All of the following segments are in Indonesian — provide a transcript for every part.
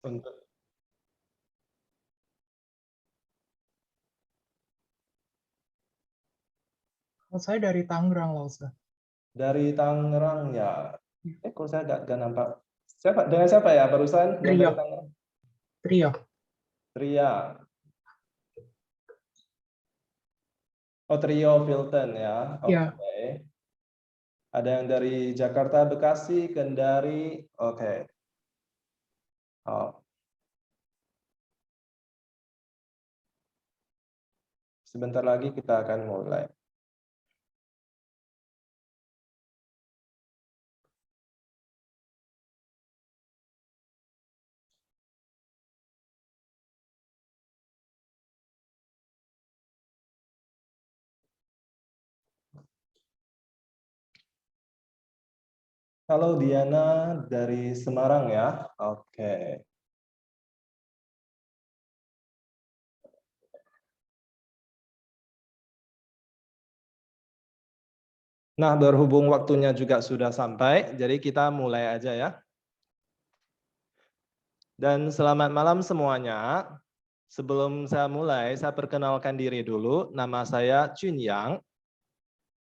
Untuk Oh, saya dari Tangerang lah, Ustaz. dari Tangerang ya. Kok saya nggak nampak. Siapa? Dengan siapa ya barusan yang Trio. dari Tangerang? Trio. Tria. Oh, Trio Filton ya. Ya. Oke. Ada yang dari Jakarta, Bekasi, Kendari. Oke. Oh, sebentar lagi kita akan mulai. Halo Diana dari Semarang ya. Oke. Nah, berhubung waktunya juga sudah sampai, jadi kita mulai aja ya. Dan selamat malam semuanya. Sebelum saya mulai, saya perkenalkan diri dulu. Nama saya Junyang.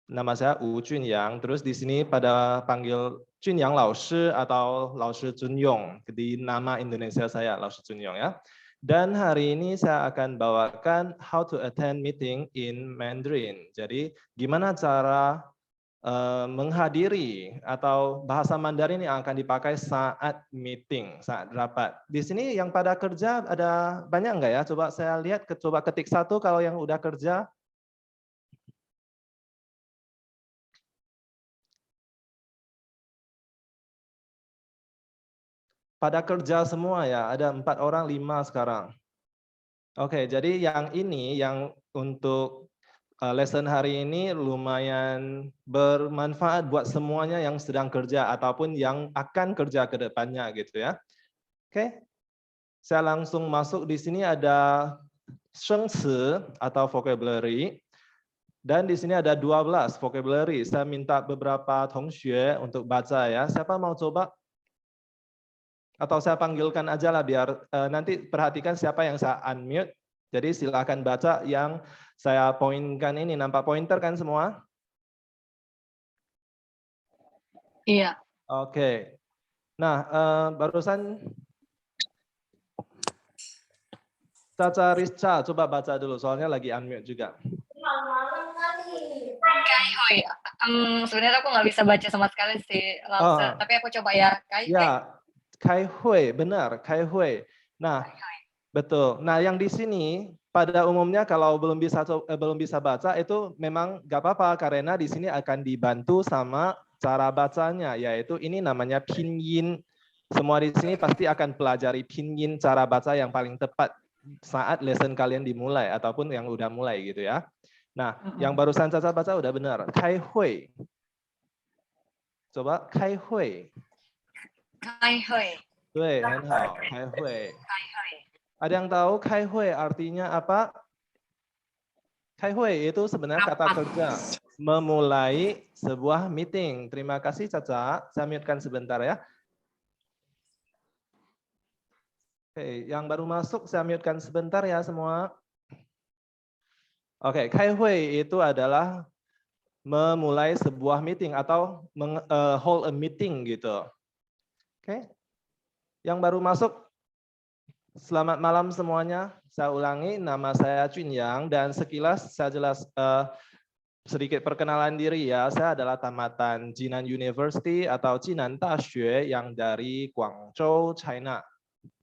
Nama saya Wu Junyang. Terus di sini pada panggil Junyang Laoshi atau Laoshi Junyong. Di nama Indonesia saya Laoshi Junyong ya. Dan hari ini saya akan bawakan how to attend meeting in Mandarin. Jadi gimana cara menghadiri atau bahasa Mandarin yang akan dipakai saat meeting, saat rapat. Di sini yang pada kerja ada banyak nggak ya? Coba saya lihat, coba ketik satu kalau yang udah kerja. Pada kerja semua ya, ada 4 orang, 5 sekarang. Oke, jadi yang ini yang untuk lesson hari ini lumayan bermanfaat buat semuanya yang sedang kerja ataupun yang akan kerja ke depannya gitu ya. Oke, saya langsung masuk. Di sini ada shengci atau vocabulary. Dan di sini ada 12 vocabulary. Saya minta beberapa tongxue untuk baca ya. Siapa mau coba? Atau saya panggilkan aja lah biar nanti perhatikan siapa yang saya unmute. Jadi silakan baca yang saya poinkan ini. Nampak pointer kan semua? Iya. Oke. Nah, barusan Caca Rizcha, coba baca dulu. Soalnya lagi unmute juga. Kaihui. Sebenarnya aku nggak bisa baca sama sekali sih, Lause. Tapi aku coba ya. Kaihui. Ya, Kaihui, benar, Kaihui. Nah, betul. Nah, yang di sini pada umumnya kalau belum bisa baca itu memang nggak apa-apa karena di sini akan dibantu sama cara bacanya, yaitu ini namanya pinyin. Semua di sini pasti akan pelajari pinyin, cara baca yang paling tepat saat lesson kalian dimulai ataupun yang udah mulai gitu ya. Nah, yang barusan Caca baca udah benar. Kaihui. Coba Kaihui. Kaihui. 对，很好，开会。 Kaihui. Ada yang tahu kaihui artinya apa? Kaihui itu sebenarnya kata kerja memulai sebuah meeting. Terima kasih Caca. Saya mute-kan sebentar ya. Oke, yang baru masuk saya mute-kan sebentar ya semua. Oke, kaihui itu adalah memulai sebuah meeting atau hold a meeting gitu. Oke. Yang baru masuk, selamat malam semuanya. Saya ulangi, nama saya Junyang dan sekilas saya sedikit perkenalan diri ya. Saya adalah tamatan Jinan University atau Jinan Daxue yang dari Guangzhou, China.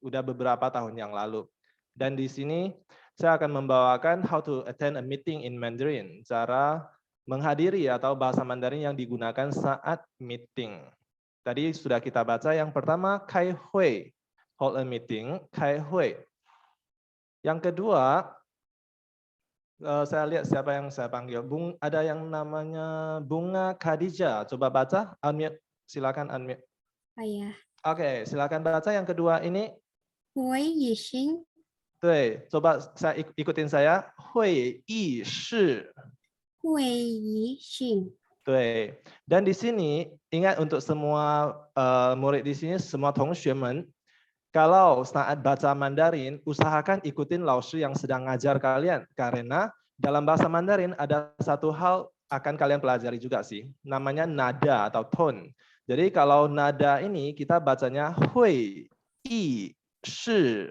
Udah beberapa tahun yang lalu. Dan di sini saya akan membawakan how to attend a meeting in Mandarin, cara menghadiri atau bahasa Mandarin yang digunakan saat meeting. Tadi sudah kita baca yang pertama kai hui, hold a meeting, kai hui. Yang kedua, saya lihat siapa yang saya panggil. Ada yang namanya Bunga Khadijah. Coba baca, unmute. Silakan unmute. Saya. Oke, silakan baca yang kedua ini. Hui Yixing. 对, coba saya ikutin saya. Hui Yi Shi. Hui Yixing. 对. Dan di sini ingat untuk semua murid di sini, semua tongxue men, Kalau saat baca Mandarin, usahakan ikutin laoshi yang sedang ngajar kalian. Karena dalam bahasa Mandarin ada satu hal akan kalian pelajari juga sih. Namanya nada atau tone. Jadi kalau nada ini kita bacanya hui, i, shi.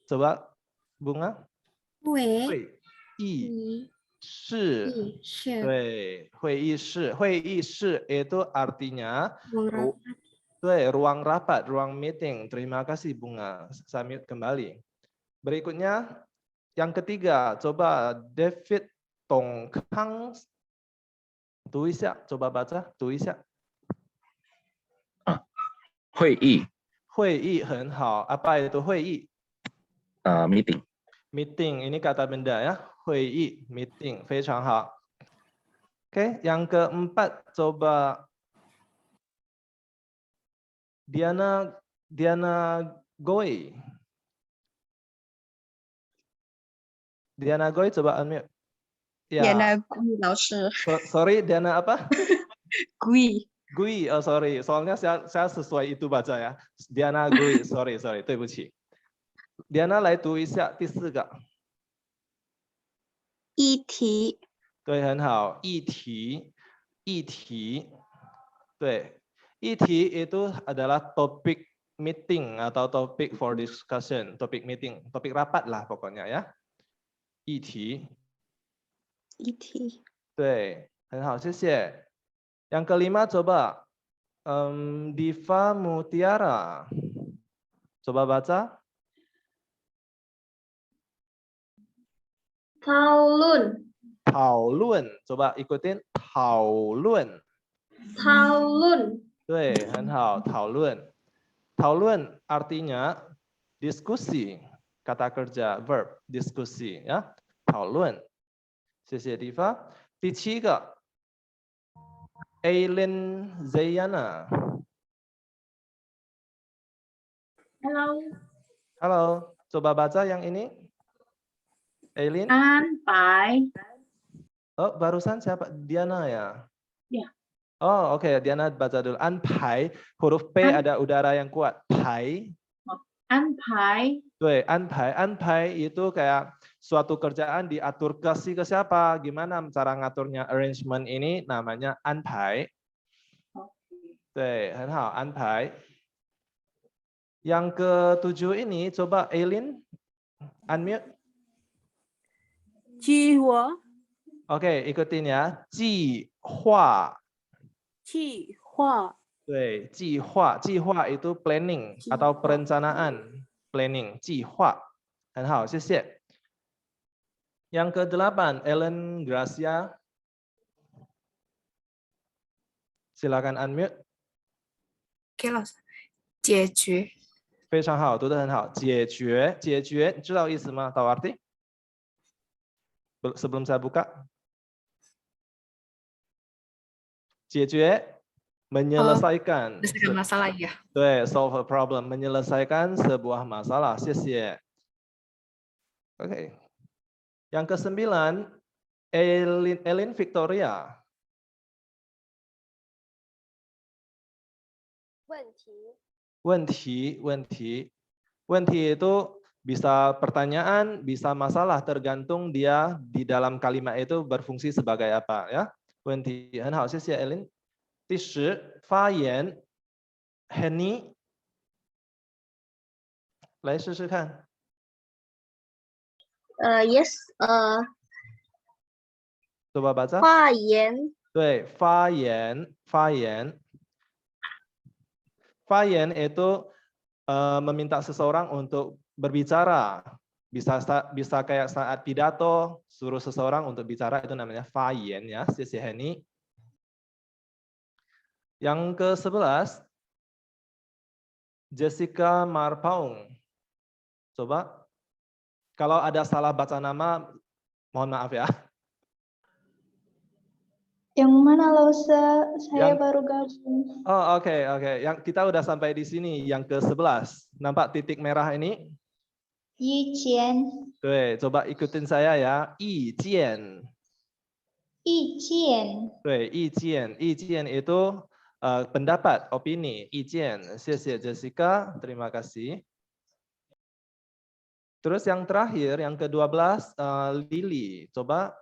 Coba Bunga. 会 Hui, i, 议 shi. 议事 Hui yi shi itu artinya ruang rapat ruang rapat, ruang meeting. Terima kasih Bunga. Saya mute kembali. Berikutnya yang ketiga, coba David Tongkang. Tuisya, coba baca, tuisya. 会议 Hui yi 很好. Apa itu hui yi? meeting Meeting, ini kata benda ya. Hui yi, meeting. 非常好. Oke, yang keempat coba Diana Goy. Diana Goy coba unmute. Ya. Diana Gui 老师 Sorry, Diana apa? Gui Gui, oh sorry. Soalnya saya sesuai itu baca ya. Diana Gui, sorry, 对不起. Diana 来读一下第四个。议题对，很好。议题，对，议题itu adalah topik meeting atau topik for discussion, topik meeting, topik rapat lah pokoknya ya. 议题，对，很好，谢谢。Yang kelima coba Diva Mutiara, coba baca. 讨论讨论, coba ikutin 讨论。讨论对，很好，讨论。讨论 artinya diskusi, kata kerja verb diskusi ya. 讨论。谢谢 Diva. 第七个 Aileen Zayana. Hello Halo, coba baca yang ini. Aileen. 安排 Oh, barusan siapa? Diana ya? Ya. Oh, oke. Diana baca dulu. Anpai, huruf P ada udara yang kuat. Pai. 安排 Anpai. Anpai itu kayak suatu kerjaan diatur kasih ke siapa? Gimana cara ngaturnya arrangement ini? Namanya anpai. 对，很好，安排。Yang ketujuh ini coba Aileen unmute. 计划 Oke, ikutin ya. 计划。计划 对，计划itu planning 计划 atau perencanaan. Planning, 计划。很好，谢谢。Yang ke-8, Ellen Gracia. Silakan unmute. Oke 老师解决非常好，读得很好。解决，你知道意思吗？tahu arti? Sebelum saya buka. 解决 menyelesaikan. masalah ya. 对 solve a problem, menyelesaikan sebuah masalah. 谢谢. Oke. Yang ke-9, Eileen Victoria. 问题 itu bisa pertanyaan, bisa masalah, tergantung dia di dalam kalimat itu berfungsi sebagai apa ya. 问题很好，谢谢 Eileen. 第10，发言 Henny 来试试看。 yes coba baca. 发言对，发言。发言 itu meminta seseorang untuk berbicara. Bisa kayak saat pidato, suruh seseorang untuk bicara, itu namanya 发言 ya. 谢谢 Henny. Yang ke-11, Jessica Marpaung. Coba. Kalau ada salah baca nama, mohon maaf ya. yang mana Lausa? Saya baru gabung. Oh, oke. Yang kita udah sampai di sini, yang ke-11. Nampak titik merah ini? 意见 对, coba ikutin saya ya. 意见. 意见 意见 itu pendapat, opini, 意见. 谢谢 Jessica, terima kasih. Terus yang terakhir, yang ke-12, Lili. Coba.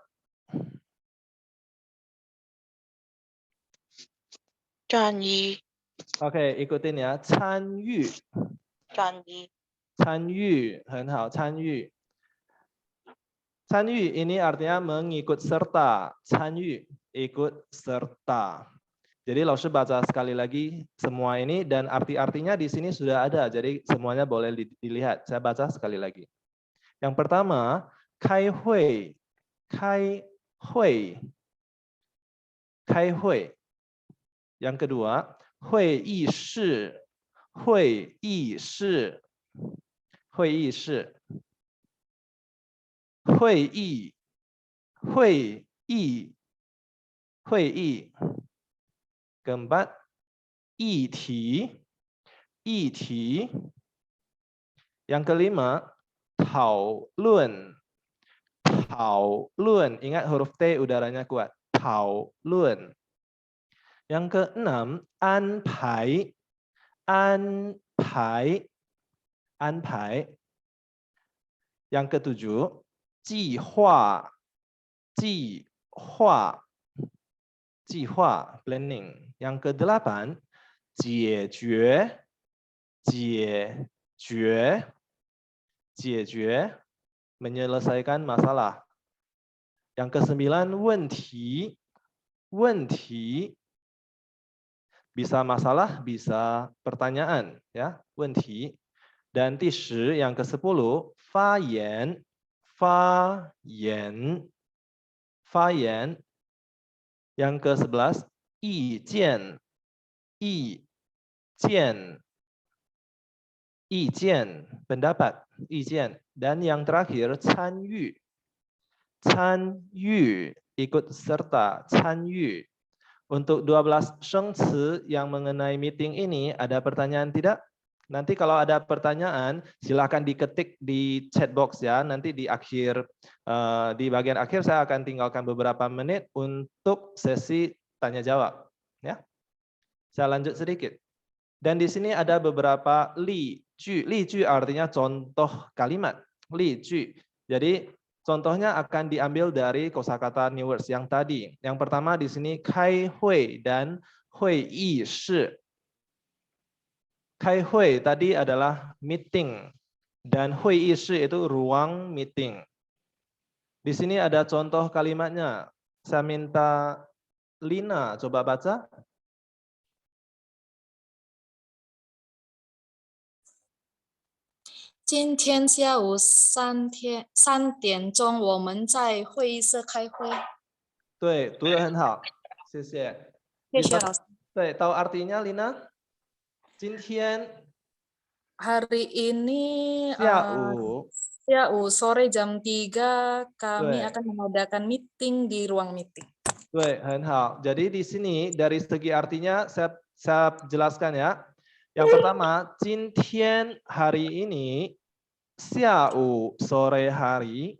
Oke, ikutin ya. 参与. 参与, 很好, 参与. 参与 ini artinya mengikut serta. 参与, ikut serta. Jadi Laoshi baca sekali lagi semua ini dan arti-artinya di sini sudah ada. Jadi semuanya boleh dilihat. Saya baca sekali lagi. Yang pertama, 开会, 开会, 开会. Yang kedua, 会议室, 会议室, 会议室. 会议, 会议, 会议. Keempat, 议题, 议题. Yang kelima, 讨论, 讨论. Ingat huruf T udaranya kuat. 讨论. Yang keenam, 安排, 安排, 安排. Yang ketujuh, 计划, 计划, 计划, planning. Yang ke-8, 解决, 解决, 解决, menyelesaikan masalah. Yang ke-9, 问题, 问题, bisa masalah, bisa pertanyaan, ya, 问题. Dan 10, yang ke-10, 发言, 发言, 发言. Yang ke-11, 意见, 意见, 意见, pendapat, 意见. Dan yang terakhir, 参与, 参与, ikut serta, 参与. Untuk 12 shengci yang mengenai meeting ini, ada pertanyaan tidak? Nanti kalau ada pertanyaan, silakan diketik di chat box ya. Nanti di akhir, di bagian akhir saya akan tinggalkan beberapa menit untuk sesi tanya jawab. Ya, saya lanjut sedikit. Dan di sini ada beberapa li ju. Li ju artinya contoh kalimat. Li ju. Jadi contohnya akan diambil dari kosakata new words yang tadi. Yang pertama di sini 开会 dan 会议室. 开会 tadi adalah meeting dan 会议室 itu ruang meeting. Di sini ada contoh kalimatnya. Saya minta Lina coba baca. 今天下午3点钟我们在会议室开会。对，读得很好，谢谢。谢谢老师。对，tahu artinya Lina? 今天 Hari ini 下午 sore jam 3 kami 对 akan mengadakan meeting di ruang meeting. 对，很好。Jadi di sini dari segi artinya saya jelaskan ya. Yang pertama, 今天 hari ini, 下午 sore hari,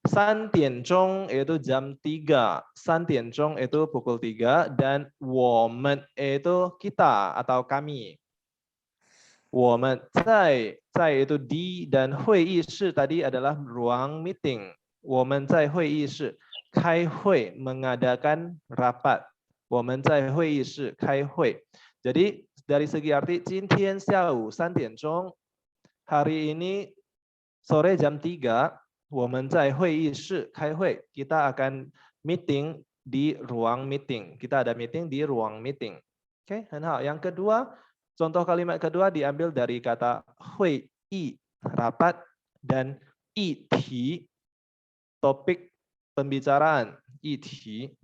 3点钟 itu jam 3, 3点钟 itu pukul 3, dan 我们 itu kita atau kami. 我们在 itu di, dan 会议室 tadi adalah ruang meeting. 我们在会议室开会, mengadakan rapat. 我们在会议室开会. Jadi dari segi arti, 今天下午3点钟, hari ini sore jam 3, 我们在会议室开会. Kita akan meeting di ruang meeting. Kita ada meeting di ruang meeting. Oke, 很好. Yang kedua, contoh kalimat kedua diambil dari kata 会议, rapat, dan 议题, topik pembicaraan, 议题.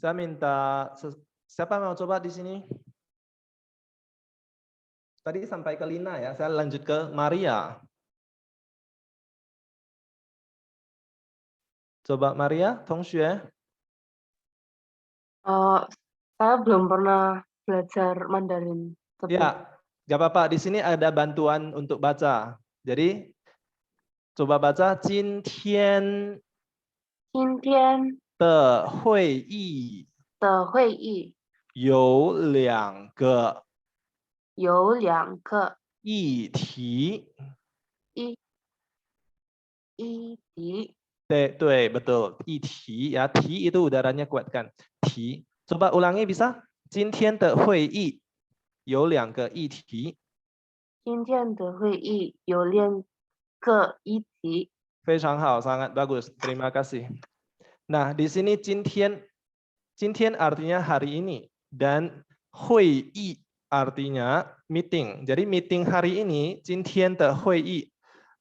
Saya minta, siapa mau coba di sini? Tadi sampai ke Lina ya, saya lanjut ke Maria. Coba Maria, 同学. Saya belum pernah belajar Mandarin. Ya, nggak apa-apa. Di sini ada bantuan untuk baca. Jadi, coba baca 今天的会议有2个议题。议题 对, betul. 议题 ya, 题 itu udaranya kuatkan. 题. Coba ulangi bisa? 今天的会议有2个议题。今天的会议有2个议题。非常好, sangat bagus. Terima kasih. Nah, di sini 今天 artinya hari ini dan 会议 artinya meeting. Jadi meeting hari ini 今天的会议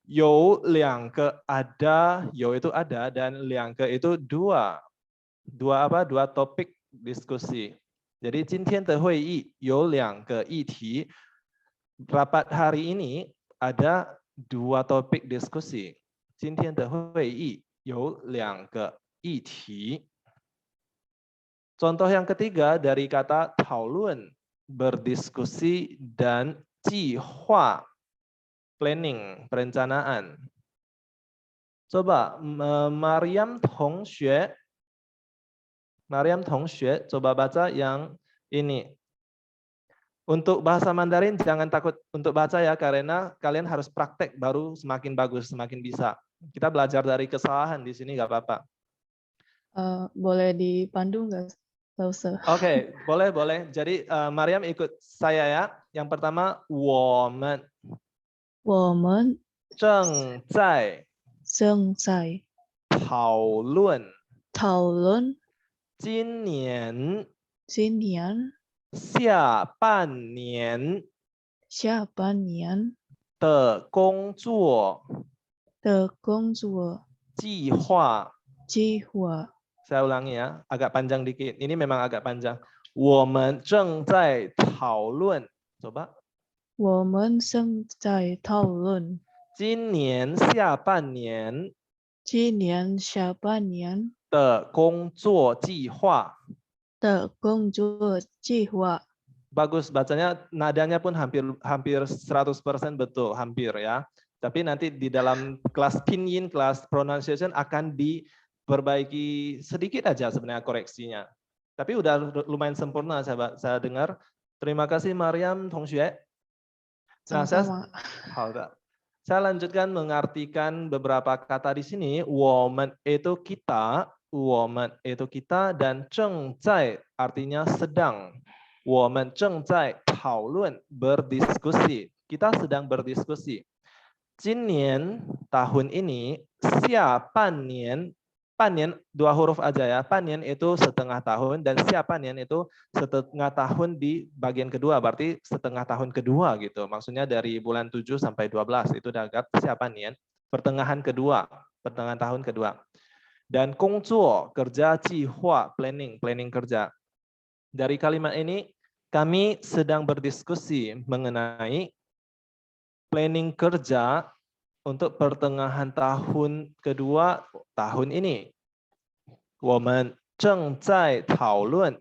有2个 ada, 有 itu ada dan 2个 itu 2 apa? 2 topik diskusi. Jadi 今天的会议有2个议题. Rapat hari ini ada 2 topik diskusi. 今天的会议有2个议题. Contoh yang ketiga dari kata 讨论, berdiskusi dan 计划, planning, perencanaan. Coba Mariam 同学 coba baca yang ini. Untuk bahasa Mandarin jangan takut untuk baca ya, karena kalian harus praktek baru semakin bagus, semakin bisa. Kita belajar dari kesalahan di sini nggak apa-apa. Boleh dipandu nggak, Ustaz? Oke, boleh. Jadi Mariam ikut saya ya. Yang pertama, 我们正在讨论今年下半年的工作计划. Saya ulangi ya, agak panjang dikit. Ini memang agak panjang. 我们正在讨论. Coba. 我们正在讨论今年下半年的工作计划. Bagus, bacanya nadanya pun hampir 100% betul, hampir ya. Tapi nanti di dalam kelas pinyin, kelas pronunciation akan diperbaiki sedikit aja sebenarnya koreksinya. Tapi udah lumayan sempurna saya dengar. Terima kasih Mariam 同学. Nah, saya lanjutkan mengartikan beberapa kata di sini. 我们 itu kita, 我们 itu kita, dan 正在 artinya sedang. 我们正在讨论 berdiskusi. Kita sedang berdiskusi. 今年 tahun ini, 下半年 Panien 2 huruf aja ya. Panien itu setengah tahun dan siapanien itu setengah tahun di bagian kedua, berarti setengah tahun kedua gitu. Maksudnya dari bulan 7 sampai 12 itu dagat siapanien, pertengahan tahun kedua. Dan 工作 kerja, 计划 planning kerja. Dari kalimat ini kami sedang berdiskusi mengenai planning kerja untuk pertengahan tahun kedua tahun ini. 我们正在讨论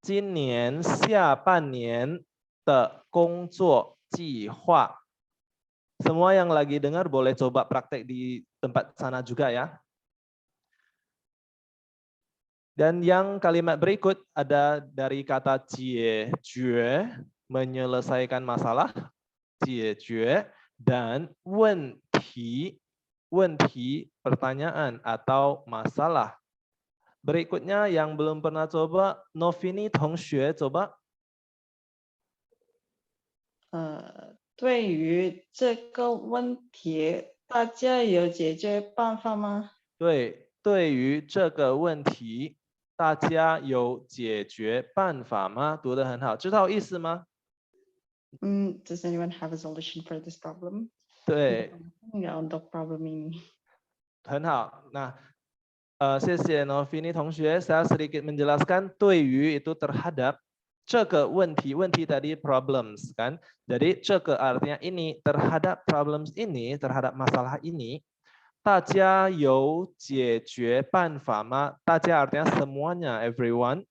今年下半年的工作计划. Semua yang lagi dengar boleh coba praktek di tempat sana juga ya. Dan yang kalimat berikut ada dari kata 解决, menyelesaikan masalah, 解决, dan 问题, pertanyaan atau masalah. Berikutnya yang belum pernah coba, Novini 同学 coba. 对于这个问题，大家有解决办法吗？对于这个问题，大家有解决办法吗？读得很好，知道意思吗？Does anyone have a solution for this problem? 对。untuk problem ini. 很好，那谢谢 Novini 同学， saya sedikit menjelaskan 对于 itu terhadap, 这个问题 tadi problems kan, jadi 这个 artinya ini, terhadap problems ini, terhadap masalah ini, 大家有解决办法吗？大家 artinya semuanya, everyone,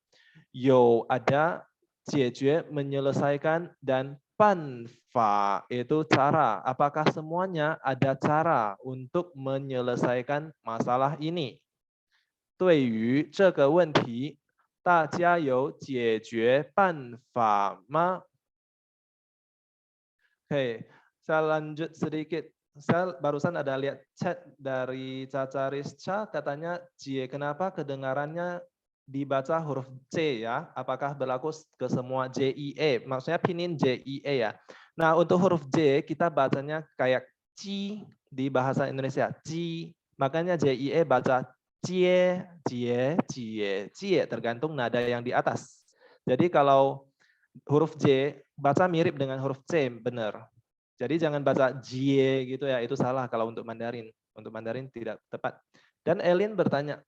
有 ada, 解决 menyelesaikan, dan 办法 itu cara. Apakah semuanya ada cara untuk menyelesaikan masalah ini? 对于这个问题，大家有解决办法吗？ Oke, Saya lanjut sedikit. Saya barusan ada lihat chat dari Caca Rizcha, katanya Jie, kenapa kedengarannya dibaca huruf C ya? Apakah berlaku ke semua JIE? Maksudnya pinin JIE ya. Nah, untuk huruf J kita bacanya kayak Ci di bahasa Indonesia. Ci. Makanya JIE baca Cie, Cie, Cie, Cie, tergantung nada yang di atas. Jadi kalau huruf J baca mirip dengan huruf C, benar. Jadi jangan baca Jie gitu ya, itu salah kalau untuk Mandarin. Untuk Mandarin tidak tepat. Dan Elin bertanya,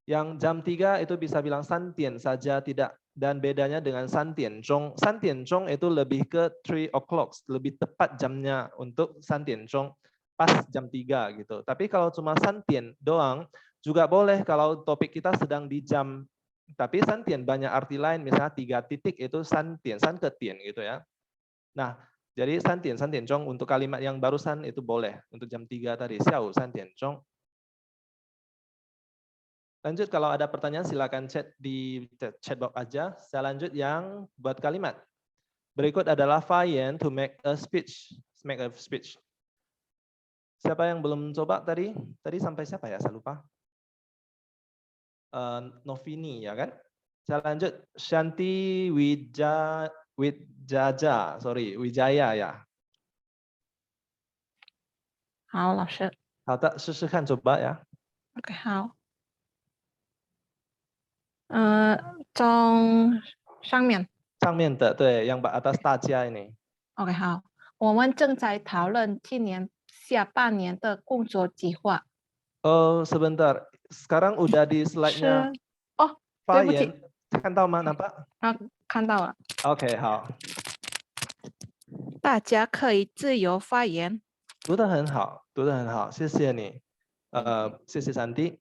yang jam 3 itu bisa bilang Santian saja tidak, dan bedanya dengan Santian Zhong. Santian Zhong itu lebih ke 3 o'clock, lebih tepat jamnya untuk Santian Zhong, pas jam 3 gitu. Tapi kalau cuma Santian doang, juga boleh kalau topik kita sedang di jam, tapi Santian banyak arti lain, misalnya 3 titik itu Santian, San Ketian gitu ya. Nah, jadi Santian Zhong untuk kalimat yang barusan itu boleh, untuk jam 3 tadi, Xiao Santian Zhong. Lanjut, kalau ada pertanyaan silakan chat di chat box aja. Saya lanjut yang buat kalimat. Berikut adalah Fayen to make a speech. Make a speech. Siapa yang belum coba tadi? Tadi sampai siapa ya? Saya lupa. Novini ya kan? Saya lanjut. Shanti Wijaya ya. 好，老师。好的，试试看 coba ya. OK， 好。中上面。上面的，对，yang atas 大家 ini. OK， 好。我们正在讨论今年下半年的工作计划。Sebentar. Sekarang udah di slide-nya. Oh, 对不起。看到吗？nampak？ 看到了。OK， 好。大家可以自由发言。读得很好，读得很好，谢谢你。谢谢Santi。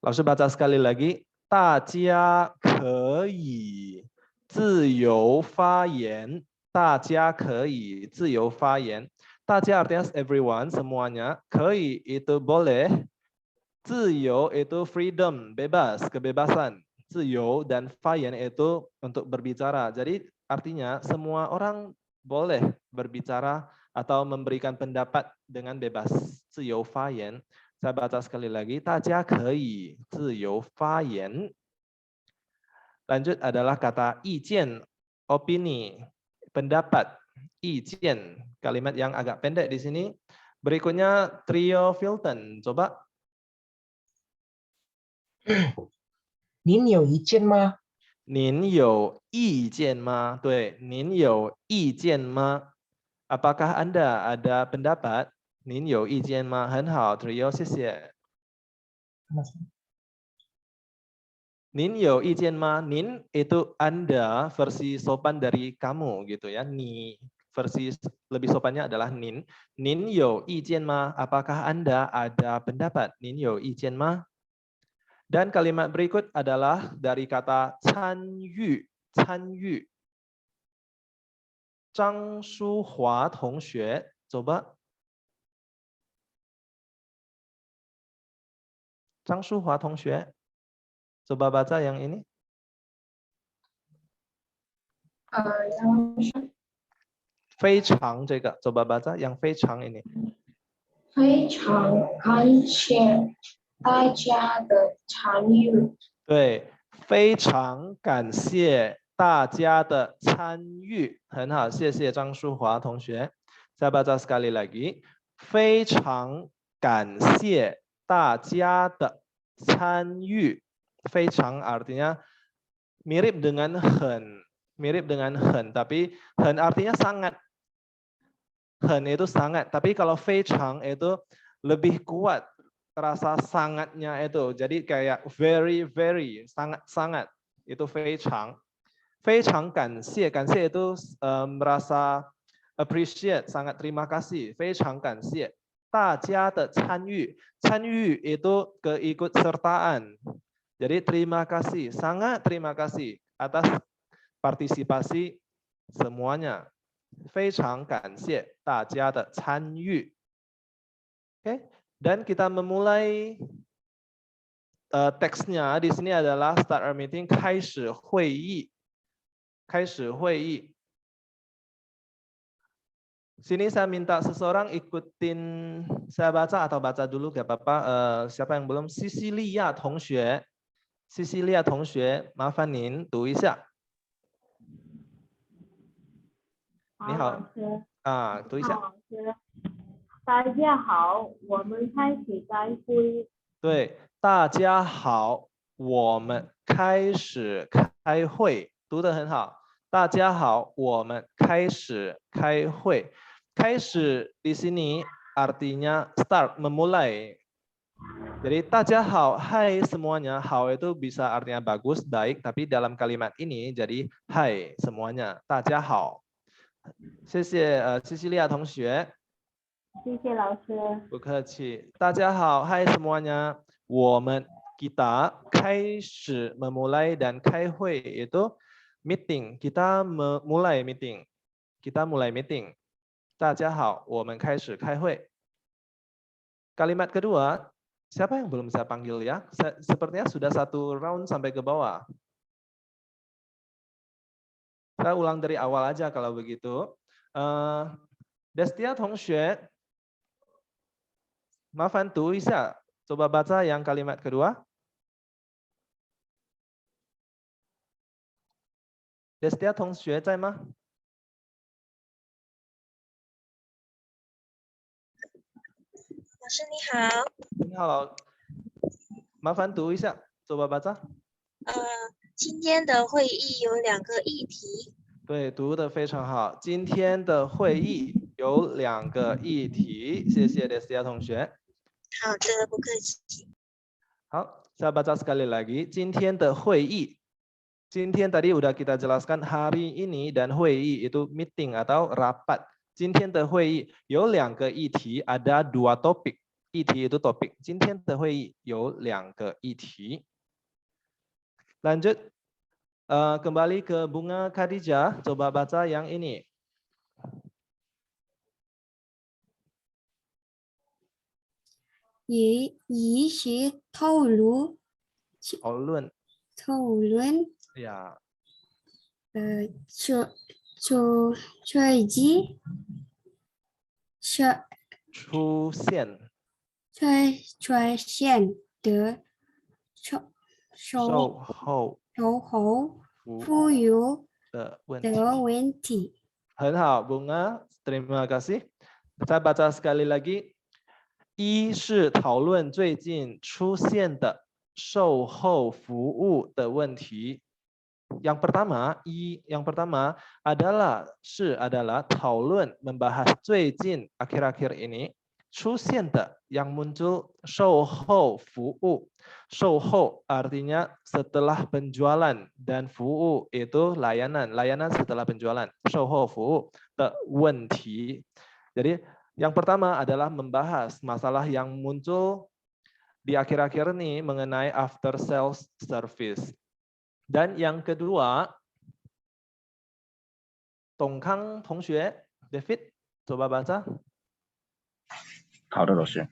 老师baca sekali lagi。大家可以自由发言。大家可以自由发言。大家artinya everyone, semuanya. 可以 itu boleh. 自由 itu freedom, bebas, kebebasan. 自由 dan 发言 itu untuk berbicara. Jadi artinya semua orang boleh berbicara atau memberikan pendapat dengan bebas. 自由发言. Saya baca sekali lagi. 大家可以自由发言. Lanjut adalah kata 意见, opini, pendapat, 意见, kalimat yang agak pendek di sini. Berikutnya trio Filton, coba. 您有意见吗？您有意见吗？对，您有意见吗？ Apakah Anda ada pendapat? 您有意见吗？很好 trio, 谢谢。您有意见吗？您itu Anda versi sopan dari kamu gitu ya. Ni versi lebih sopannya adalah nin. 您有意见吗？ Apakah Anda ada pendapat? 您有意见吗？ Dan kalimat berikut adalah dari kata 参与, 参与. 张淑华同学, coba. 张淑华同学. Coba baca yang ini. Yang 非常这个 coba baca yang 非常 ini. 非常感谢大家的参与。对，非常感谢大家的参与，很好，谢谢张淑华同学。Saya baca sekali lagi. 非常感谢大家的参与。非常 artinya mirip dengan 很， mirip dengan 很， tapi 很 artinya sangat. 很 itu sangat, tapi kalau 非常 itu lebih kuat rasa sangatnya itu. Jadi kayak very very, sangat-sangat. Itu 非常。非常感谢，感谢 itu merasa appreciate, sangat terima kasih. 非常感谢大家的参与，参与 itu keikutsertaan. Jadi terima kasih, sangat terima kasih atas partisipasi semuanya. 非常感谢大家的参与。Oke, dan kita memulai teksnya di sini adalah start our meeting, 开始会议，开始会议。Sini saya minta seseorang ikutin saya baca atau baca dulu gak apa-apa. Siapa yang belum? Cecilia 同学 Cecilia 同学麻烦您读一下。你好，读一下。大家好，我们开始开会。对，大家好，我们开始开会，读得很好。大家好，我们开始开会。开始di sini artinya start, memulai. Jadi 大家好, hai semuanya. Hao itu bisa artinya bagus, baik, tapi dalam kalimat ini jadi hai semuanya. 大家好。谢谢Cecilia 同学。谢谢老师。不客气。大家好, hai semuanya. 我们 kita 开始 memulai dan 开会 itu meeting. Kita mulai meeting. Kita mulai meeting. 大家好, 我们开始开会. Kalimat kedua, siapa yang belum saya panggil ya? Sepertinya sudah satu round sampai ke bawah. Saya ulang dari awal aja kalau begitu. Destia 同学, 麻烦读一下. Coba baca yang kalimat kedua. Destia 同学在吗？老师你好。你好，麻烦读一下，coba baca。今天的会议有2个议题。对，读得非常好。今天的会议有2个议题，谢谢 Destia 同学。好的，不客气。好，saya baca sekali lagi. 今天的会议。今天 tadi udah kita jelaskan hari ini dan 会议 itu meeting atau rapat. 今天的会议有2个议题, ada 2 topik. 议题 itu topik. 今天的会议有2个议题. Lanjut, kembali ke Bunga Khadijah, coba baca yang ini. Yi是讨论。讨论。Ya. 吹机。出现的售后服务的问题。很好，Bunga, terima kasih. Saya baca sekali lagi. 一是讨论最近出现的售后服务的问题。Yang pertama adalah 讨论 membahas 最近 akhir-akhir ini 出现的 yang muncul 售后服务. 售后 artinya setelah penjualan dan 服务 itu layanan setelah penjualan. 售后服务的问题. Jadi yang pertama adalah membahas masalah yang muncul di akhir-akhir ini mengenai after sales service. Dan yang kedua, Tongkang 同学 David, coba baca. 好的，老师。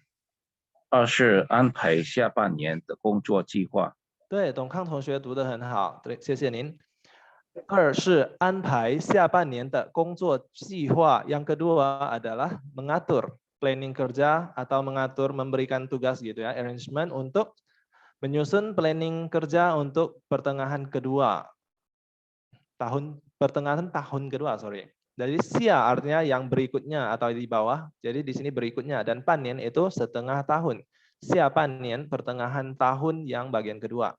2是安排下半年的工作计划。对，董康同学读得很好，对，谢谢您。2是安排下半年的工作计划. Yang kedua adalah mengatur planning kerja atau mengatur memberikan tugas gitu ya, arrangement untuk menyusun planning kerja untuk pertengahan tahun kedua, sorry. Jadi sia artinya yang berikutnya atau di bawah. Jadi di sini berikutnya dan panen itu setengah tahun. Sia panen pertengahan tahun yang bagian kedua.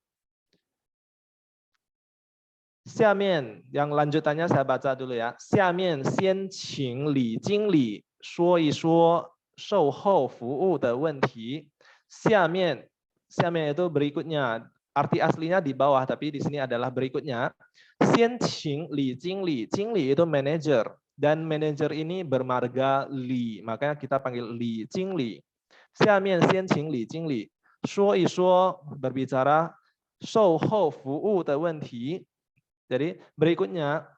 下面 yang lanjutannya saya baca dulu ya. 下面先请李经理说一说售后服务的问题. 下面 itu berikutnya. Arti aslinya di bawah, tapi di sini adalah berikutnya. 先请李经理. 经理 itu manager. Dan manager ini bermarga Li. Makanya kita panggil Li 经理. 下面先请李经理说一说 berbicara 售后服务的问题. Jadi berikutnya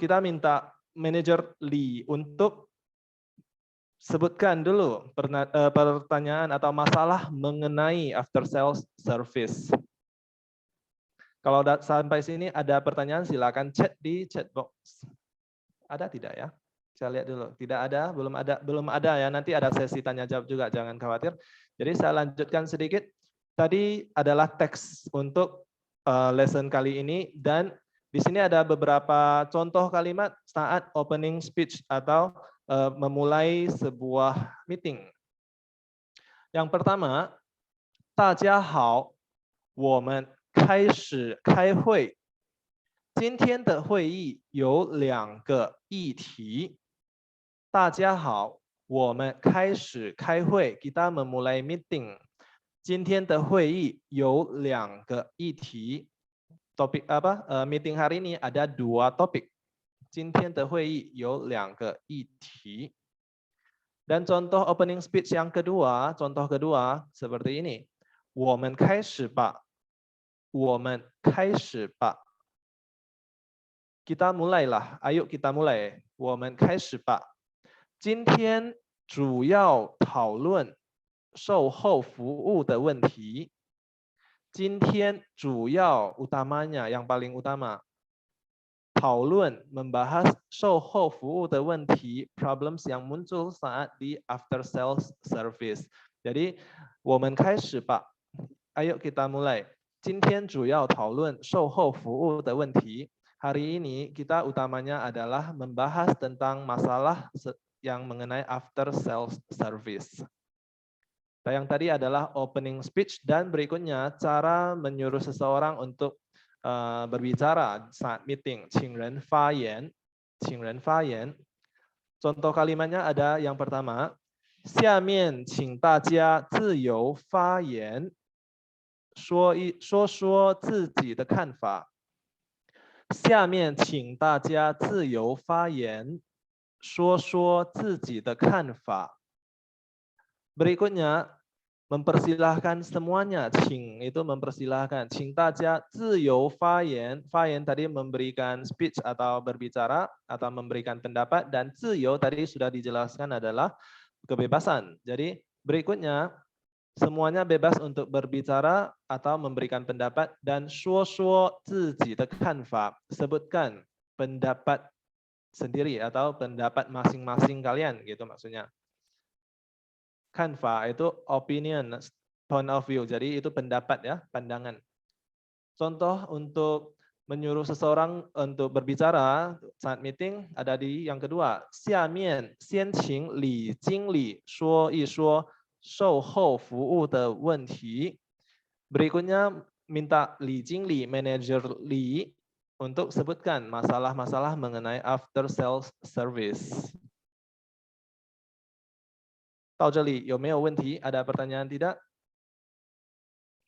kita minta manajer Li untuk sebutkan dulu pertanyaan atau masalah mengenai after sales service. Kalau sampai sini ada pertanyaan silakan chat di chat box. Ada tidak ya? Saya lihat dulu. Tidak ada, belum ada ya. Nanti ada sesi tanya jawab juga, jangan khawatir. Jadi saya lanjutkan sedikit. Tadi adalah teks untuk lesson kali ini, dan di sini ada beberapa contoh kalimat saat opening speech atau memulai sebuah meeting. Yang pertama, 大家好，我们开始开会。今天的会议有2个议题。大家好，我们开始开会。Kita memulai meeting. 今天的会议有2个议题。Topik apa? Meeting hari ini ada 2 topik. 今天的会议有2个议题。Dan contoh opening speech yang kedua, contoh kedua seperti ini. 我们开始吧。我们开始吧。Kita mulailah. Ayo kita mulai. 我们开始吧。今天主要讨论售后服务的问题。今天主要 utamanya yang paling utama 讨论 membahas 售后服务的问题 problems yang muncul saat di after sales service. Jadi 我们开始吧。Ayo kita mulai. 今天主要讨论售后服务的问题。Hari ini kita utamanya adalah membahas tentang masalah yang mengenai after sales service. Yang tadi adalah opening speech, dan berikutnya cara menyuruh seseorang untuk berbicara saat meeting. 请人发言，请人发言。Contoh kalimatnya ada yang pertama, 下面请大家自由发言，说说自己的看法。下面请大家自由发言。说说自己的看法。Berikutnya, mempersilahkan semuanya. 请 itu mempersilahkan. 请大家自由发言。发言 tadi memberikan speech atau berbicara atau memberikan pendapat, dan 自由 tadi sudah dijelaskan adalah kebebasan. Jadi berikutnya, semuanya bebas untuk berbicara atau memberikan pendapat, dan 说说自己的看法. Sebutkan pendapat sendiri atau pendapat masing-masing kalian, gitu maksudnya. Kanfa itu opinion, point of view, jadi itu pendapat ya, pandangan. Contoh untuk menyuruh seseorang untuk berbicara saat meeting ada di yang kedua. 下面先请李经理说一说售后服务的问题. Berikutnya minta Li Jingli, manager Li, untuk sebutkan masalah-masalah mengenai after sales service. 到这里有没有问题？ Ada pertanyaan tidak?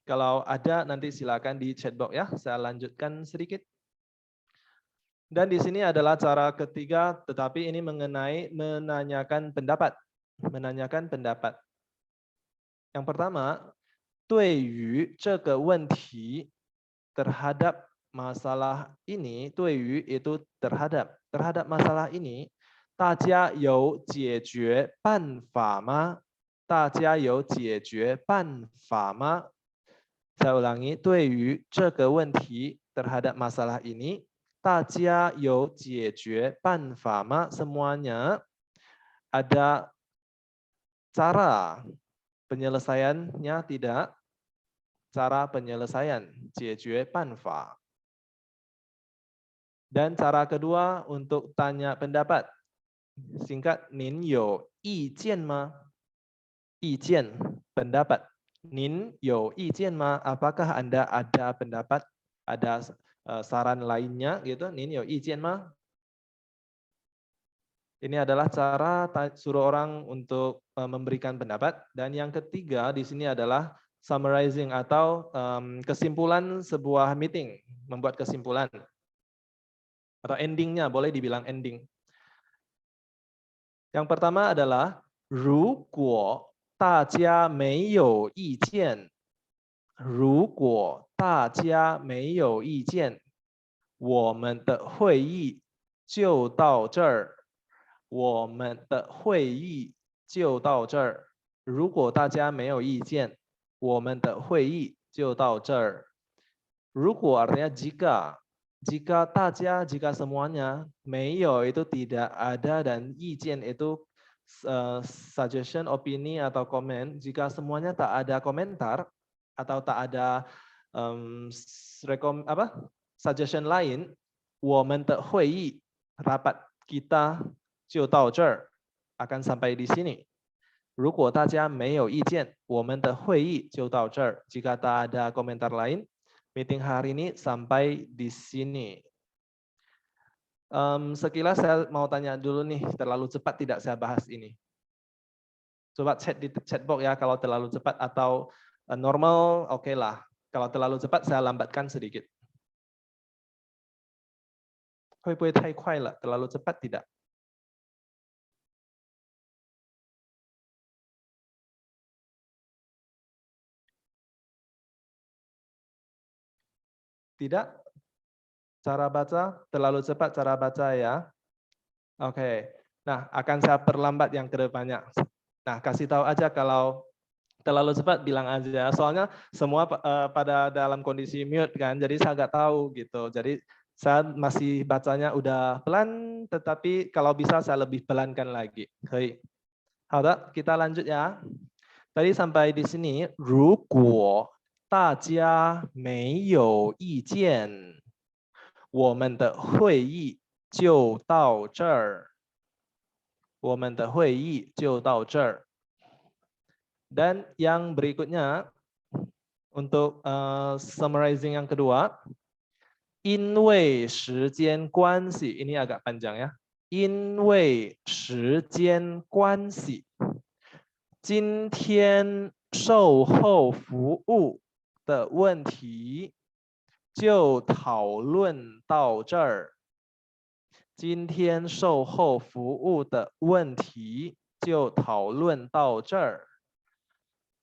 Kalau ada nanti silakan di chat box ya. Saya lanjutkan sedikit. Dan di sini adalah cara ketiga, tetapi ini mengenai menanyakan pendapat. Menanyakan pendapat. Yang pertama, 对于这个问题 terhadap masalah ini, 对于 itu terhadap masalah ini, 大家有解决办法吗？大家有解决办法吗？ Saya ulangi, 对于这个问题 terhadap masalah ini, 大家有解决办法吗？ Semuanya ada cara penyelesaiannya tidak? Cara penyelesaian, 解决办法. Dan cara kedua untuk tanya pendapat. Singkat, 您有意见吗? 意见, pendapat. 您有意见吗? Apakah Anda ada pendapat, ada saran lainnya gitu? 您有意见吗? Ini adalah cara suruh orang untuk memberikan pendapat. Dan yang ketiga di sini adalah summarizing atau kesimpulan sebuah meeting, membuat kesimpulan. Atau endingnya, boleh dibilang ending. Yang pertama adalah 如果大家没有意见，如果大家没有意见，我们的会议就到这儿。我们的会议就到这儿。如果大家没有意见，我们的会议就到这儿。如果 artinya jika, jika semuanya, 没有 itu tidak ada dan 意见 itu suggestion, opini atau komen. Jika semuanya tak ada komentar atau tak ada suggestion lain, 我们的会议 rapat kita 就到这儿 akan sampai di sini. 如果大家没有意见，我们的会议就到这儿。Jika tak ada komentar lain, meeting hari ini sampai di sini. Sekilas saya mau tanya dulu nih, terlalu cepat tidak saya bahas ini? Coba chat di chat box ya kalau terlalu cepat atau normal, oke lah. Kalau terlalu cepat saya lambatkan sedikit. 会不会太快了？ terlalu cepat tidak? Tidak? Cara baca terlalu cepat cara baca ya. Oke. Nah, akan saya perlambat yang kedepannya. Nah, kasih tahu aja kalau terlalu cepat bilang aja. Soalnya semua pada dalam kondisi mute kan, jadi saya nggak tahu gitu. Jadi saya masih bacanya udah pelan, tetapi kalau bisa saya lebih pelankan lagi. Oke. Halo, kita lanjut ya. Tadi sampai di sini, 如果大家没有意见，我们的会议就到这儿。我们的会议就到这儿。Dan yang berikutnya untuk summarizing yang kedua, 因为时间关系 ini agak panjang ya. 因为时间关系，今天售后服务的问题就讨论到这儿。今天售后服务的问题就讨论到这儿。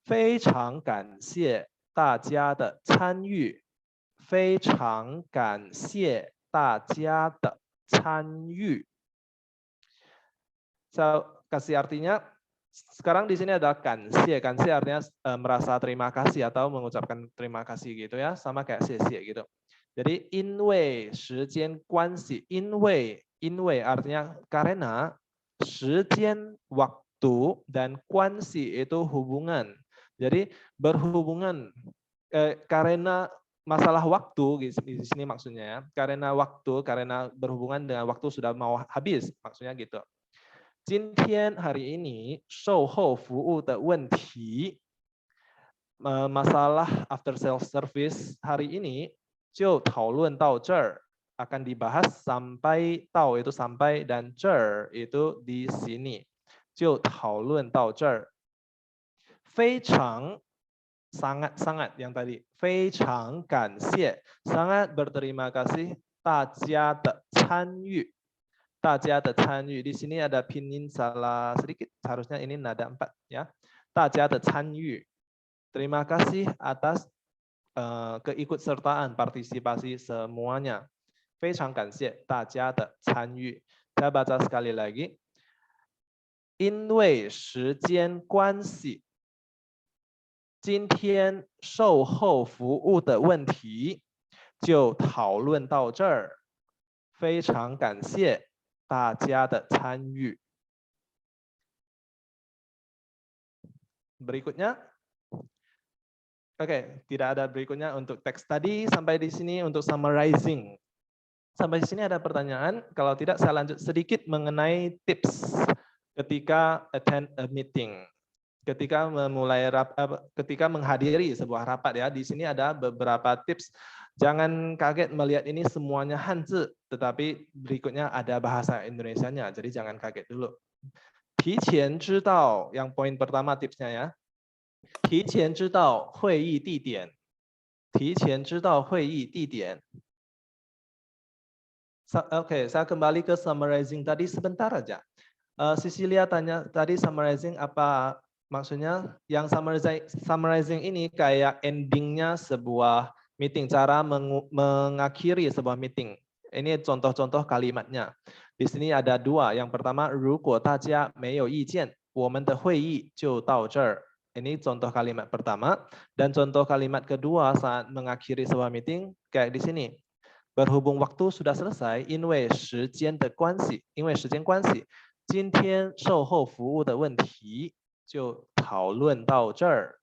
非常感谢大家的参与，非常感谢大家的参与。Saya kasih artinya. Sekarang di sini ada kansie. Kansie artinya merasa terima kasih atau mengucapkan terima kasih gitu ya, sama kayak xie gitu. Jadi 因为时间关系，因为artinya karena, 时间 waktu dan 关系 itu hubungan. Jadi berhubungan karena masalah waktu di sini maksudnya ya. Karena waktu, karena berhubungan dengan waktu sudah mau habis maksudnya gitu. 今天 hari ini 售后服务的问题 masalah after sales service hari ini 就讨论到这儿 akan dibahas sampai 到 itu sampai dan 这儿 itu di sini 就讨论到这儿 非常 sangat yang tadi 非常感谢 sangat berterima kasih 大家的参与 大家的参与 di sini ada pinyin salah sedikit, harusnya ini nada 4 ya. 大家的参与 terima kasih atas keikutsertaan, partisipasi semuanya. 非常感谢大家的参与 saya baca sekali lagi. 因为时间关系，今天售后服务的问题就讨论到这儿。非常感谢 大家的参与。Berikutnya. Oke, tidak ada berikutnya untuk teks tadi. Sampai di sini untuk summarizing. Sampai di sini ada pertanyaan. Kalau tidak, saya lanjut sedikit mengenai tips ketika attend a meeting. Ketika ketika menghadiri sebuah rapat ya. Di sini ada beberapa tips. Jangan kaget melihat ini semuanya Hanzi, tetapi berikutnya ada bahasa Indonesianya, jadi jangan kaget dulu. 提前知道 yang poin pertama tipsnya ya. 提前知道会议地点。提前知道会议地点。Oke, saya kembali ke summarizing tadi sebentar aja. Cecilia tanya tadi summarizing apa maksudnya? Yang summarizing ini kayak endingnya sebuah meeting, cara mengakhiri sebuah meeting. Ini contoh-contoh kalimatnya. Di sini ada 2. Yang pertama, 如果大家没有意见，我们的会议就到这儿。Ini contoh kalimat pertama. Dan contoh kalimat kedua saat mengakhiri sebuah meeting, kayak di sini. Berhubung waktu sudah selesai，因为时间的关系，今天售后服务的问题就讨论到这儿。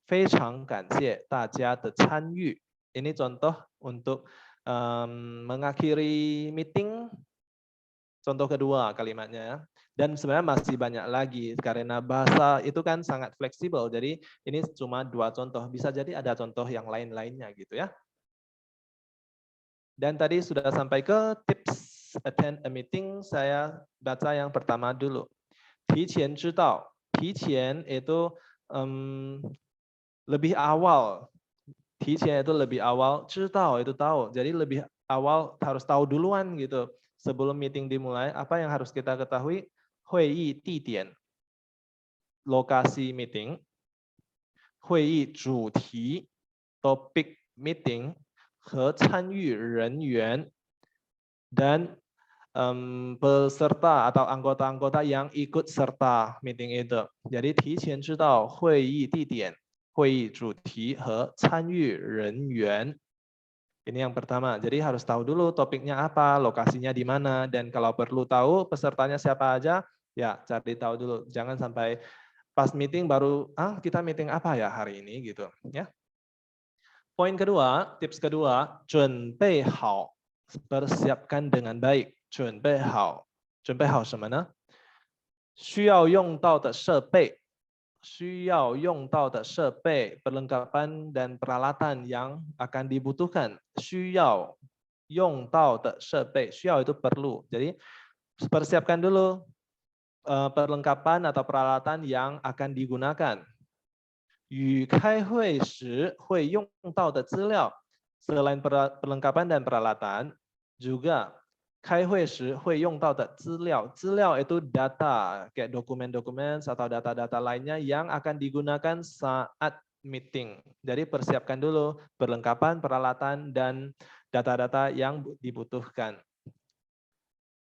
非常感谢大家的参与。Ini contoh untuk mengakhiri meeting. Contoh kedua kalimatnya ya. Dan sebenarnya masih banyak lagi karena bahasa itu kan sangat fleksibel. Jadi ini cuma 2 contoh. Bisa jadi ada contoh yang lain-lainnya gitu ya. Dan tadi sudah sampai ke tips attend a meeting. Saya baca yang pertama dulu. 提前知道. 提前itu lebih awal. 提前 itu lebih awal, 知道 itu tahu. Jadi lebih awal harus tahu duluan gitu. Sebelum meeting dimulai, apa yang harus kita ketahui? 会议地点, lokasi meeting. 会议主题, topik meeting. 和参与人员 dan peserta atau anggota-anggota yang ikut serta meeting itu. Jadi 提前知道会议地点。会议主题和参与人员. Ini yang pertama. Jadi harus tahu dulu topiknya apa, lokasinya di mana, dan kalau perlu tahu pesertanya siapa aja, ya cari tahu dulu. Jangan sampai pas meeting baru, kita meeting apa ya hari ini gitu. Ya. Poin kedua, tips kedua, 准备好, persiapkan dengan baik. 准备好. 准备好什么呢？需要用到的设备。需要用到的设备, perlengkapan dan peralatan yang akan dibutuhkan. 需要用到的设备, 需要 itu perlu. Jadi persiapkan dulu perlengkapan atau peralatan yang akan digunakan. 与开会时会用到的资料, selain perlengkapan dan peralatan, juga 开会时会用到的资料. 资料 itu data, kayak dokumen-dokumen atau data-data lainnya yang akan digunakan saat meeting. Jadi persiapkan dulu perlengkapan, peralatan, dan data-data yang dibutuhkan.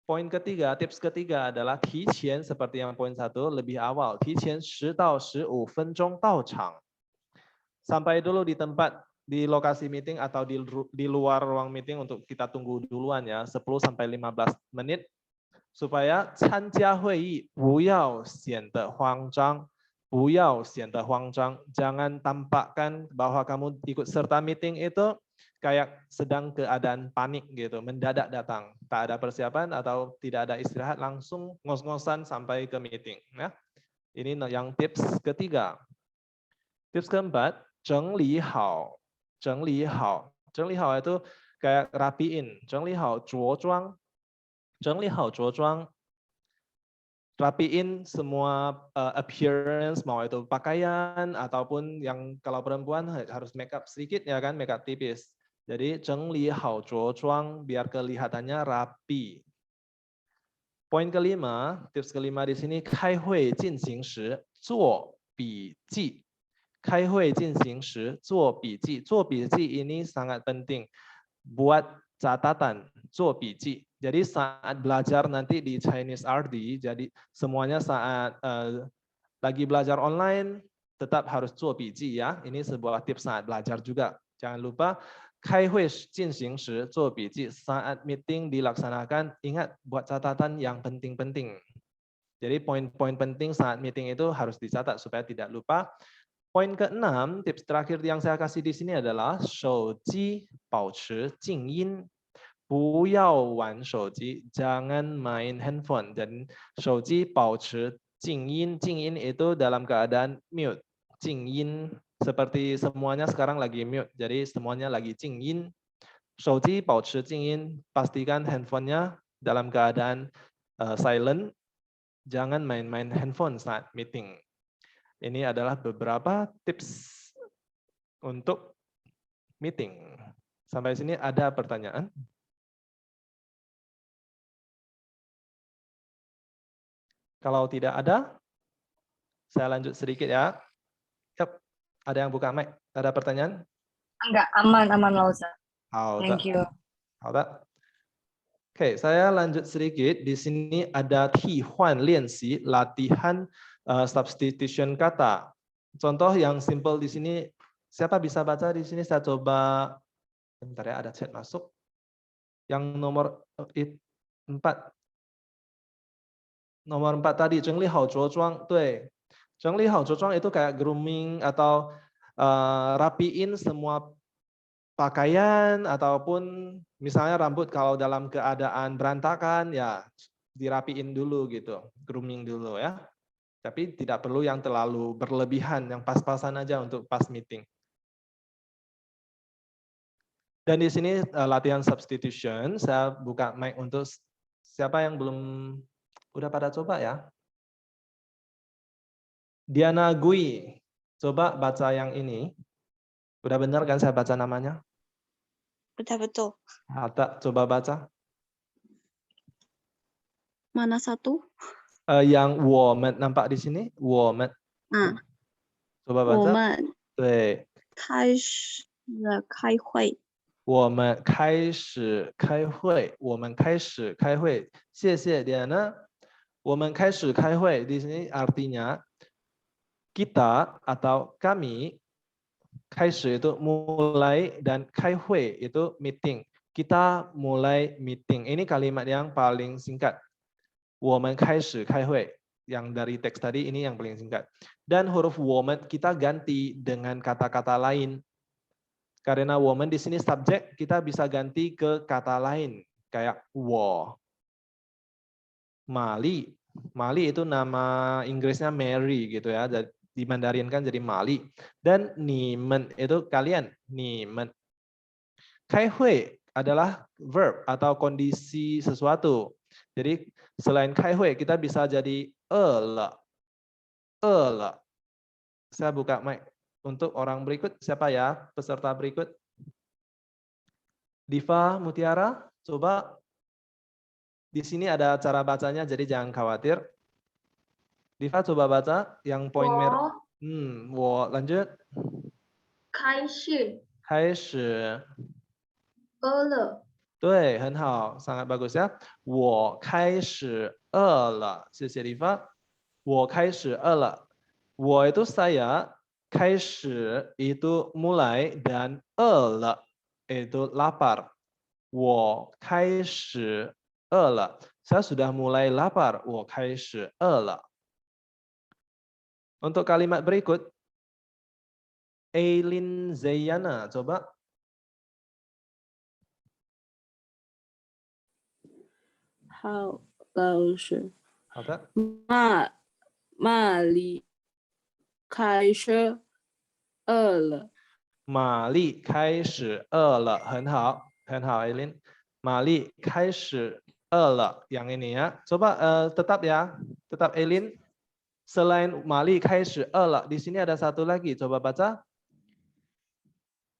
Poin ketiga, tips ketiga adalah 提前 seperti yang poin 1, lebih awal. 提前10到15分钟到场. Sampai dulu di tempat, di lokasi meeting atau di luar ruang meeting untuk kita tunggu duluan ya, 10 sampai 15 menit supaya 参加会议不要显得慌张，不要显得慌张. Jangan tampakkan bahwa kamu ikut serta meeting itu kayak sedang keadaan panik gitu, mendadak datang, tak ada persiapan atau tidak ada istirahat, langsung ngos-ngosan sampai ke meeting ya. Ini yang tips ketiga. Tips keempat, 整理好. 整理好. 整理好 itu kayak rapiin. 整理好着装. 整理好着装. Rapiin semua appearance, mau itu pakaian ataupun yang kalau perempuan harus make up sedikit ya kan, make up tipis. Jadi 整理好着装 biar kelihatannya rapi. Poin kelima, tips kelima di sini, 开会进行时做笔记. 开会进行时做笔记. 做笔记 ini sangat penting. Buat catatan, 做笔记. Jadi saat belajar nanti di Chinese RD, jadi semuanya saat lagi belajar online tetap harus 做笔记 ya. Ini sebuah tips saat belajar juga. Jangan lupa 开会进行时做笔记. Saat meeting dilaksanakan, ingat buat catatan yang penting-penting. Jadi poin-poin penting saat meeting itu harus dicatat supaya tidak lupa. Poin ke-6, tips terakhir yang saya kasih di sini adalah 手机保持静音. 不要玩手机, jangan main handphone. Dan 手机保持静音, 静音 itu dalam keadaan mute. 静音 seperti semuanya sekarang lagi mute, jadi semuanya lagi 静音. 手机保持静音, pastikan handphonenya dalam keadaan silent. Jangan main-main handphone saat meeting. Ini adalah beberapa tips untuk meeting. Sampai sini ada pertanyaan? Kalau tidak ada, saya lanjut sedikit ya. Yap, ada yang buka mic. Ada pertanyaan? Enggak, aman Lao Ustaz. Thank you. Oke, saya lanjut sedikit. Di sini ada 替换练习, latihan substitution kata. Contoh yang simple di sini, siapa bisa baca di sini? Saya coba, bentar ya, ada chat masuk. Yang nomor 4. Nomor 4 tadi, 整理好着装. 对. 整理好着装 itu kayak grooming atau rapiin semua pakaian ataupun misalnya rambut kalau dalam keadaan berantakan ya dirapiin dulu gitu, grooming dulu ya. Tapi tidak perlu yang terlalu berlebihan, yang pas-pasan aja untuk pas meeting. Dan di sini latihan substitution, saya buka mic untuk siapa yang belum udah pada coba ya. Diana Gui, coba baca yang ini. Udah benar kan saya baca namanya? Udah betul. Hatta, coba baca. Mana satu? Yang 我们 nampak di sini? 我们. Coba baca. 我们对。开始开会。我们开始开会。我们开始开会。谢谢 Diana. 我们开始开会 di sini artinya kita atau kami, 开始 itu mulai dan 开会 itu meeting. Kita mulai meeting. Ini kalimat yang paling singkat. 我们开始开会. Yang dari teks tadi ini yang paling singkat. Dan huruf 我们 kita ganti dengan kata-kata lain. Karena 我们 di sini subjek, kita bisa ganti ke kata lain. Kayak 我. Mali. Mali itu nama Inggrisnya Mary gitu ya. Di Mandarin kan jadi Mali. Dan 你们 itu kalian. 你们. 开会 adalah verb atau kondisi sesuatu. Jadi selain 开会 kita bisa jadi 饿了. 饿了. Saya buka mic untuk orang berikut. Siapa ya peserta berikut? Diva Mutiara, coba. Di sini ada cara bacanya, jadi jangan khawatir. Diva coba baca yang poin merah. 我 lanjut. 开始开始饿了对，很好，sangat bagus ya. 我开始饿了，谢谢 Diva. 我开始饿了。我 itu saya, 开始 itu mulai dan 饿了 itu lapar. 我开始饿了。saya sudah mulai lapar. 我开始饿了。Untuk kalimat berikut, Eileen Zayana, coba. 好，老师。好的。玛丽开始饿了。玛丽开始饿了，很好，很好 Eileen. 玛丽开始饿了，yang ini ya. Coba tetap ya, tetap Eileen. Selain 玛丽开始饿了, di sini ada satu lagi, coba baca.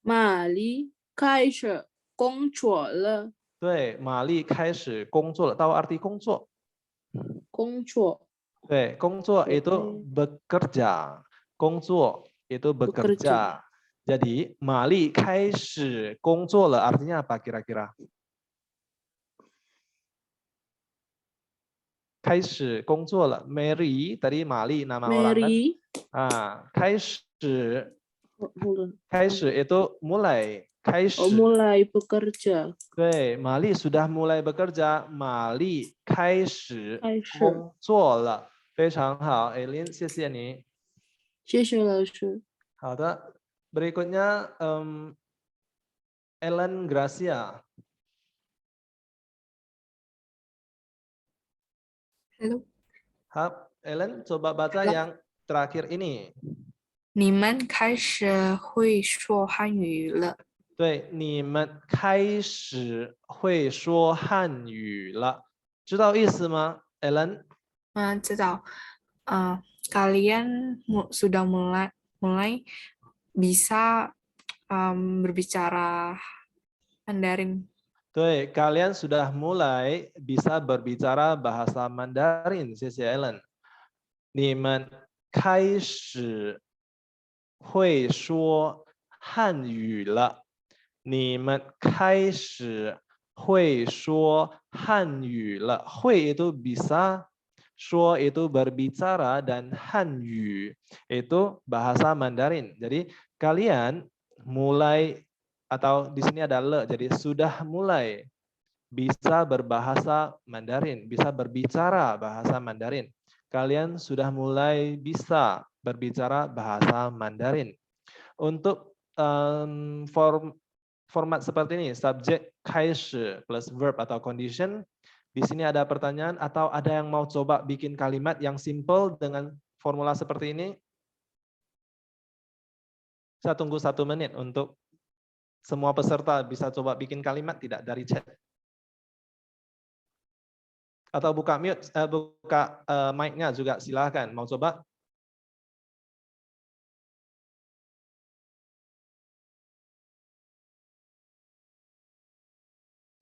玛丽开始工作了。对，玛丽开始工作了。tahu arti 工作？工作。对，工作 itu bekerja. 工作 itu bekerja. Jadi 玛丽开始工作了 artinya apa kira-kira? 开始工作了 Mary tadi Mali nama orang kan? 开始 itu mulai. 开始 mulai bekerja. 对 Mali sudah mulai bekerja. Mali 开始工作了。非常好 Eileen 谢谢你。谢谢老师。好的 berikutnya Ellen Gracia. Halo. Ellen, coba baca yang terakhir ini. 你们开始会说汉语了。对，你们开始会说汉语了，知道意思吗 ，Ellen？ 知道。Kalian sudah mulai bisa berbicara Mandarin. 对, kalian sudah mulai bisa berbicara bahasa Mandarin. 谢谢 Ellen. 你们开始会说汉语了。你们开始会说汉语了。会 itu bisa, 说 itu berbicara, dan 汉语 itu bahasa Mandarin. Jadi kalian mulai atau di sini ada le, jadi sudah mulai bisa berbahasa Mandarin, bisa berbicara bahasa Mandarin. Kalian sudah mulai bisa berbicara bahasa Mandarin. Untuk format seperti ini, subjek 开始 plus verb atau condition. Di sini ada pertanyaan atau ada yang mau coba bikin kalimat yang simple dengan formula seperti ini? Saya tunggu 1 menit untuk semua peserta bisa coba bikin kalimat tidak dari chat. Atau buka mute, buka mic-nya juga silakan. Mau coba?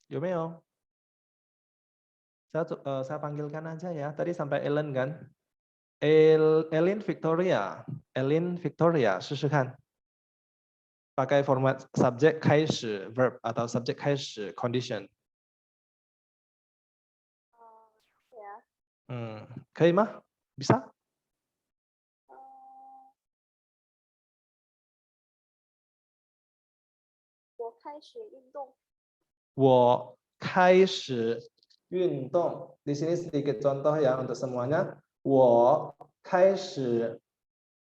Yomeo. Saya panggilkan aja ya. Tadi sampai Ellen kan? Ellen Victoria. Ellen Victoria, 试试看. Pakai format subjek 开始 verb atau subjek 开始 condition. 可以吗？ bisa? 我开始运动。我开始运动. Di sini sedikit contoh ya untuk semuanya. 我开始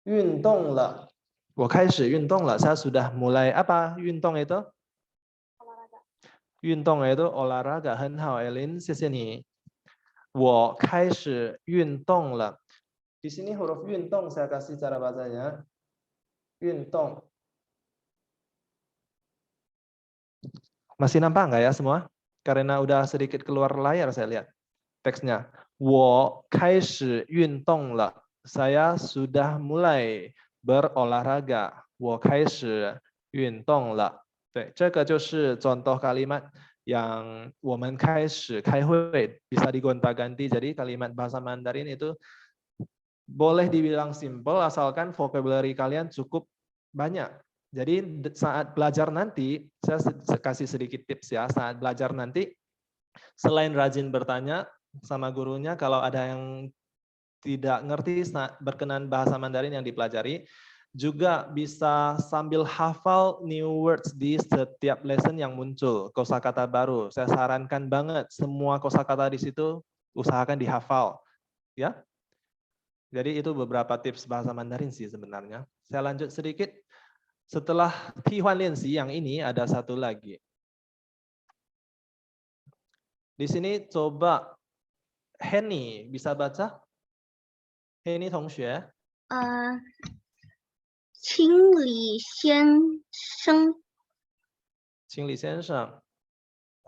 运动了. 我开始运动了. Saya sudah mulai apa? 运动 itu? 运动 itu olahraga. 很好 Elin, 谢谢你. 我开始运动了. Di sini huruf 运动 saya kasih cara bacanya. 运动. Masih nampak nggak ya semua? Karena udah sedikit keluar layar saya lihat teksnya. 我开始运动了. Saya sudah mulai berolahraga. 我开始运动了. 对，这个就是contoh kalimat yang 我们开始开会 bisa digonta-ganti. Jadi kalimat bahasa Mandarin itu boleh dibilang simple asalkan vocabulary kalian cukup banyak. Jadi saat belajar nanti, saya kasih sedikit tips ya, saat belajar nanti, selain rajin bertanya sama gurunya, kalau ada yang tidak ngerti berkenan bahasa Mandarin yang dipelajari, juga bisa sambil hafal new words di setiap lesson yang muncul, kosakata baru. Saya sarankan banget semua kosakata di situ usahakan dihafal, ya. Jadi itu beberapa tips bahasa Mandarin sih sebenarnya. Saya lanjut sedikit. Setelah Tihuan Liansi yang ini ada satu lagi. Di sini coba Henny bisa baca? Henny 同学。请李先生。请李先生。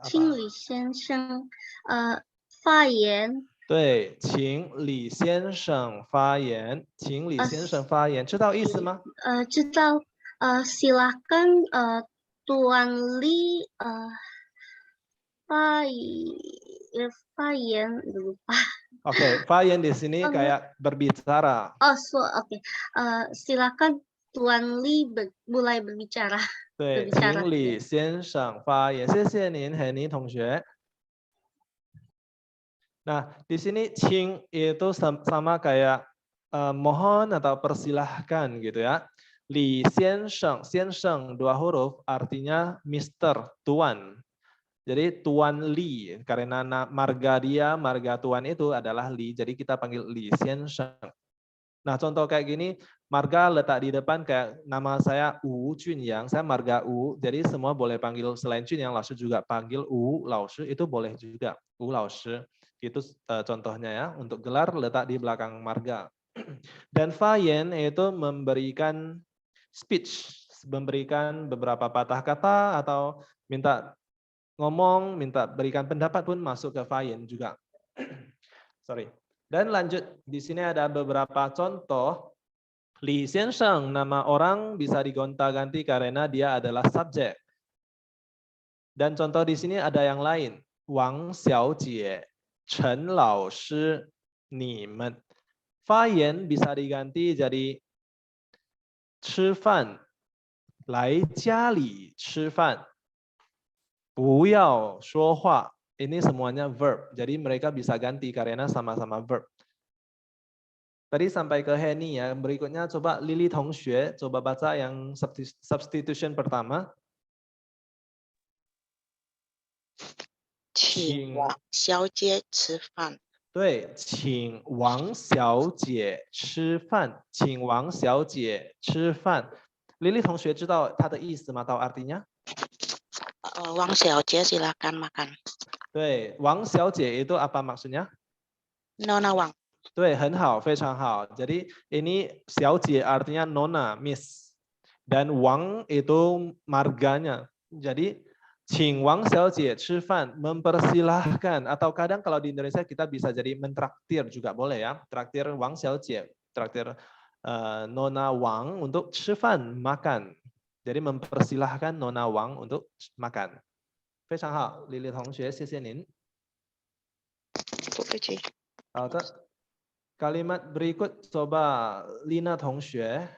请李先生，发言。对，请李先生发言。请李先生发言，知道意思吗？知道。silakan Tuan Li fayen lupa. Oke, fayen di sini kayak berbicara. Oke. Silakan Tuan Li mulai berbicara. 对，请李先生发言。谢谢您，Henny 同学。Nah, di sini cing itu sama kayak mohon atau persilahkan gitu ya. Li Xiansheng, Xiansheng 2 huruf artinya Mister, Tuan. Jadi Tuan Li, karena marga dia, marga Tuan itu adalah Li, jadi kita panggil Li Xiansheng. Nah contoh kayak gini, marga letak di depan kayak nama saya Wu Junyang, saya marga Wu, jadi semua boleh panggil selain Junyang, Lao Shi juga panggil Wu Lao Shi, itu boleh juga, Wu Lao Shi. Itu contohnya ya, untuk gelar letak di belakang marga. Dan fayen itu memberikan speech, memberikan beberapa patah kata atau minta ngomong, minta berikan pendapat pun masuk ke fayen juga. Sorry. Dan lanjut, di sini ada beberapa contoh. Li Xiansheng, nama orang bisa digonta-ganti karena dia adalah subjek. Dan contoh di sini ada yang lain. Wang Xiaojie, Chen Lao Shi, ni men. Fayen bisa diganti jadi 吃饭，来家里吃饭，不要说话. Ini semuanya verb. Jadi mereka bisa ganti karena sama-sama verb. Tadi sampai ke Henny ya. Berikutnya coba Lili 同学 coba baca yang substitution pertama. 请请王小姐吃饭。对，请王小姐吃饭，请王小姐吃饭。Lily 同学知道它的意思吗？tahu artinya？ 王小姐 silakan makan。对，王小姐 itu apa maksudnya？ Nona Wang。对，很好，非常好。Jadi ini 小姐 artinya nona, miss. Dan Wang itu marganya. Jadi 请王小姐吃饭 mempersilahkan, atau kadang kalau di Indonesia kita bisa jadi mentraktir juga boleh ya. Traktir Wang 小姐, traktir Nona Wang untuk 吃饭 makan. Jadi mempersilahkan Nona Wang untuk makan. 非常好，李丽同学，谢谢您。好的，kalimat berikut coba Lina 同学。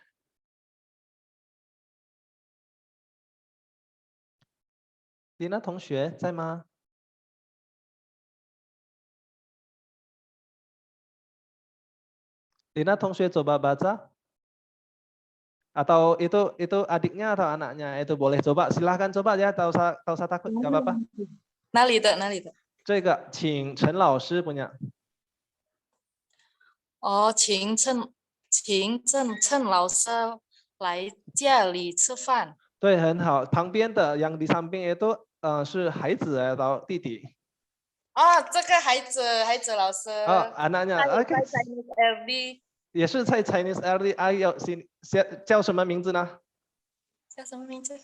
Lina 同学在吗？Lina 同学 coba baca. Atau itu adiknya atau anaknya itu boleh coba, silahkan coba ya, tahu usah takut, nggak apa-apa. 哪里的？这个请陈老师 punya. 哦，请陈老师来家里吃饭。对，很好。旁边的yang di samping itu 是孩子 atau 弟弟？ 哦，这个孩子老师。哦，anaknya. Oke. LD 也是在 Chinese LD。有叫什么名字呢？叫什么名字？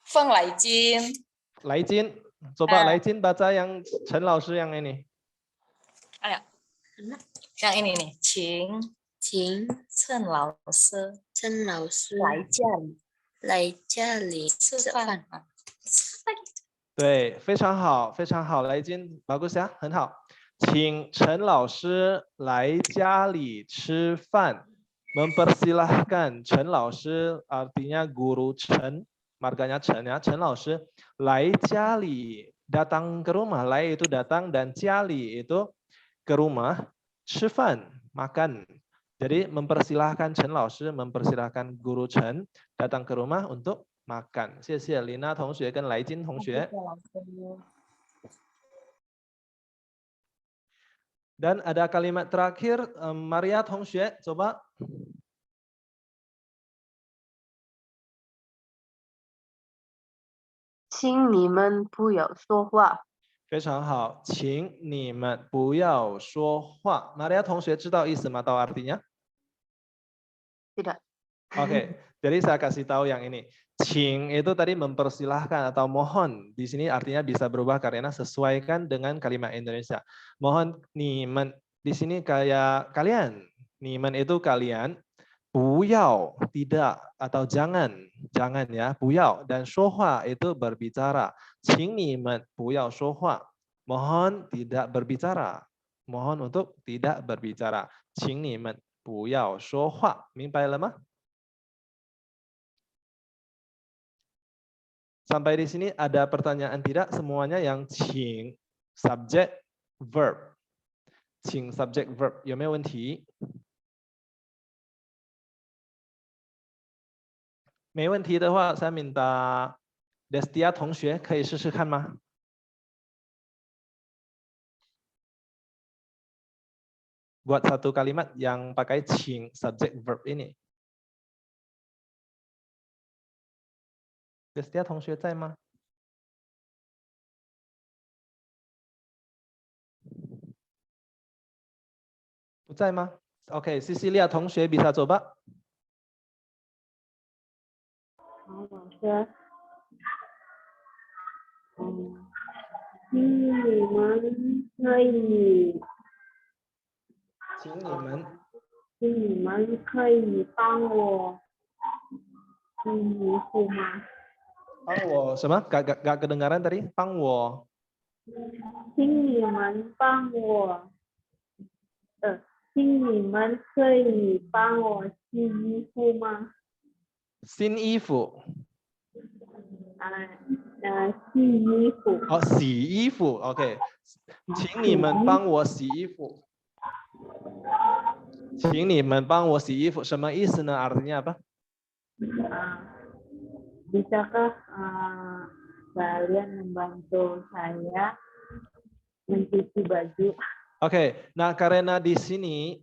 凤来金。来金，coba来金baca yang 陈老师yang ini。哎呀，像ini nih，请陈老师来家里吃饭。对，非常好，非常好，来金，bagus ya，很好。请陈老师来家里吃饭。mempersilahkan 陈老师 artinya guru Chen, marganya Chen ya, 陈老师来家里 datang ke rumah, 来 itu datang dan 家里 itu ke rumah, 吃饭 makan. Jadi mempersilahkan 陈老师 mempersilahkan guru Chen datang ke rumah untuk makan. 谢谢 Lina 同学跟来金同学。Dan ada kalimat terakhir, Maria 同学 coba. 请你们不要说话。非常好，请你们不要说话。Maria 同学知道意思吗？ tahu artinya? Tidak. Oke, jadi saya kasih tahu yang ini. 请 itu tadi mempersilahkan atau mohon. Di sini artinya bisa berubah karena sesuaikan dengan kalimat Indonesia. Mohon 你们 di sini kayak kalian. 你们 itu kalian. 不要 tidak atau jangan ya, 不要 dan 说话 itu berbicara. 请你们不要说话. Mohon tidak berbicara. Mohon untuk tidak berbicara. 请你们不要说话. 明白了吗? Sampai di sini ada pertanyaan tidak? Semuanya yang 请 subject verb. 请 subject verb 有没有问题？没问题的话，saya minta Destia 同学可以试试看吗？ Buat satu kalimat yang pakai 请 subject verb ini. Destia 同学在吗？ 不在吗？ OK, Cecilia 同学 bisa coba? 老师，请你们可以帮我洗衣服吗？帮我什么？ gak kedengaran tadi? 帮我。请你们帮我，请你们可以帮我洗衣服吗？ 新衣服。洗衣服。哦，洗衣服 ，OK， 请你们帮我洗衣服。请你们帮我洗衣服，什么意思呢？ Artinya apa? Bisakah kalian membantu saya mencuci baju. Oke, nah karena di sini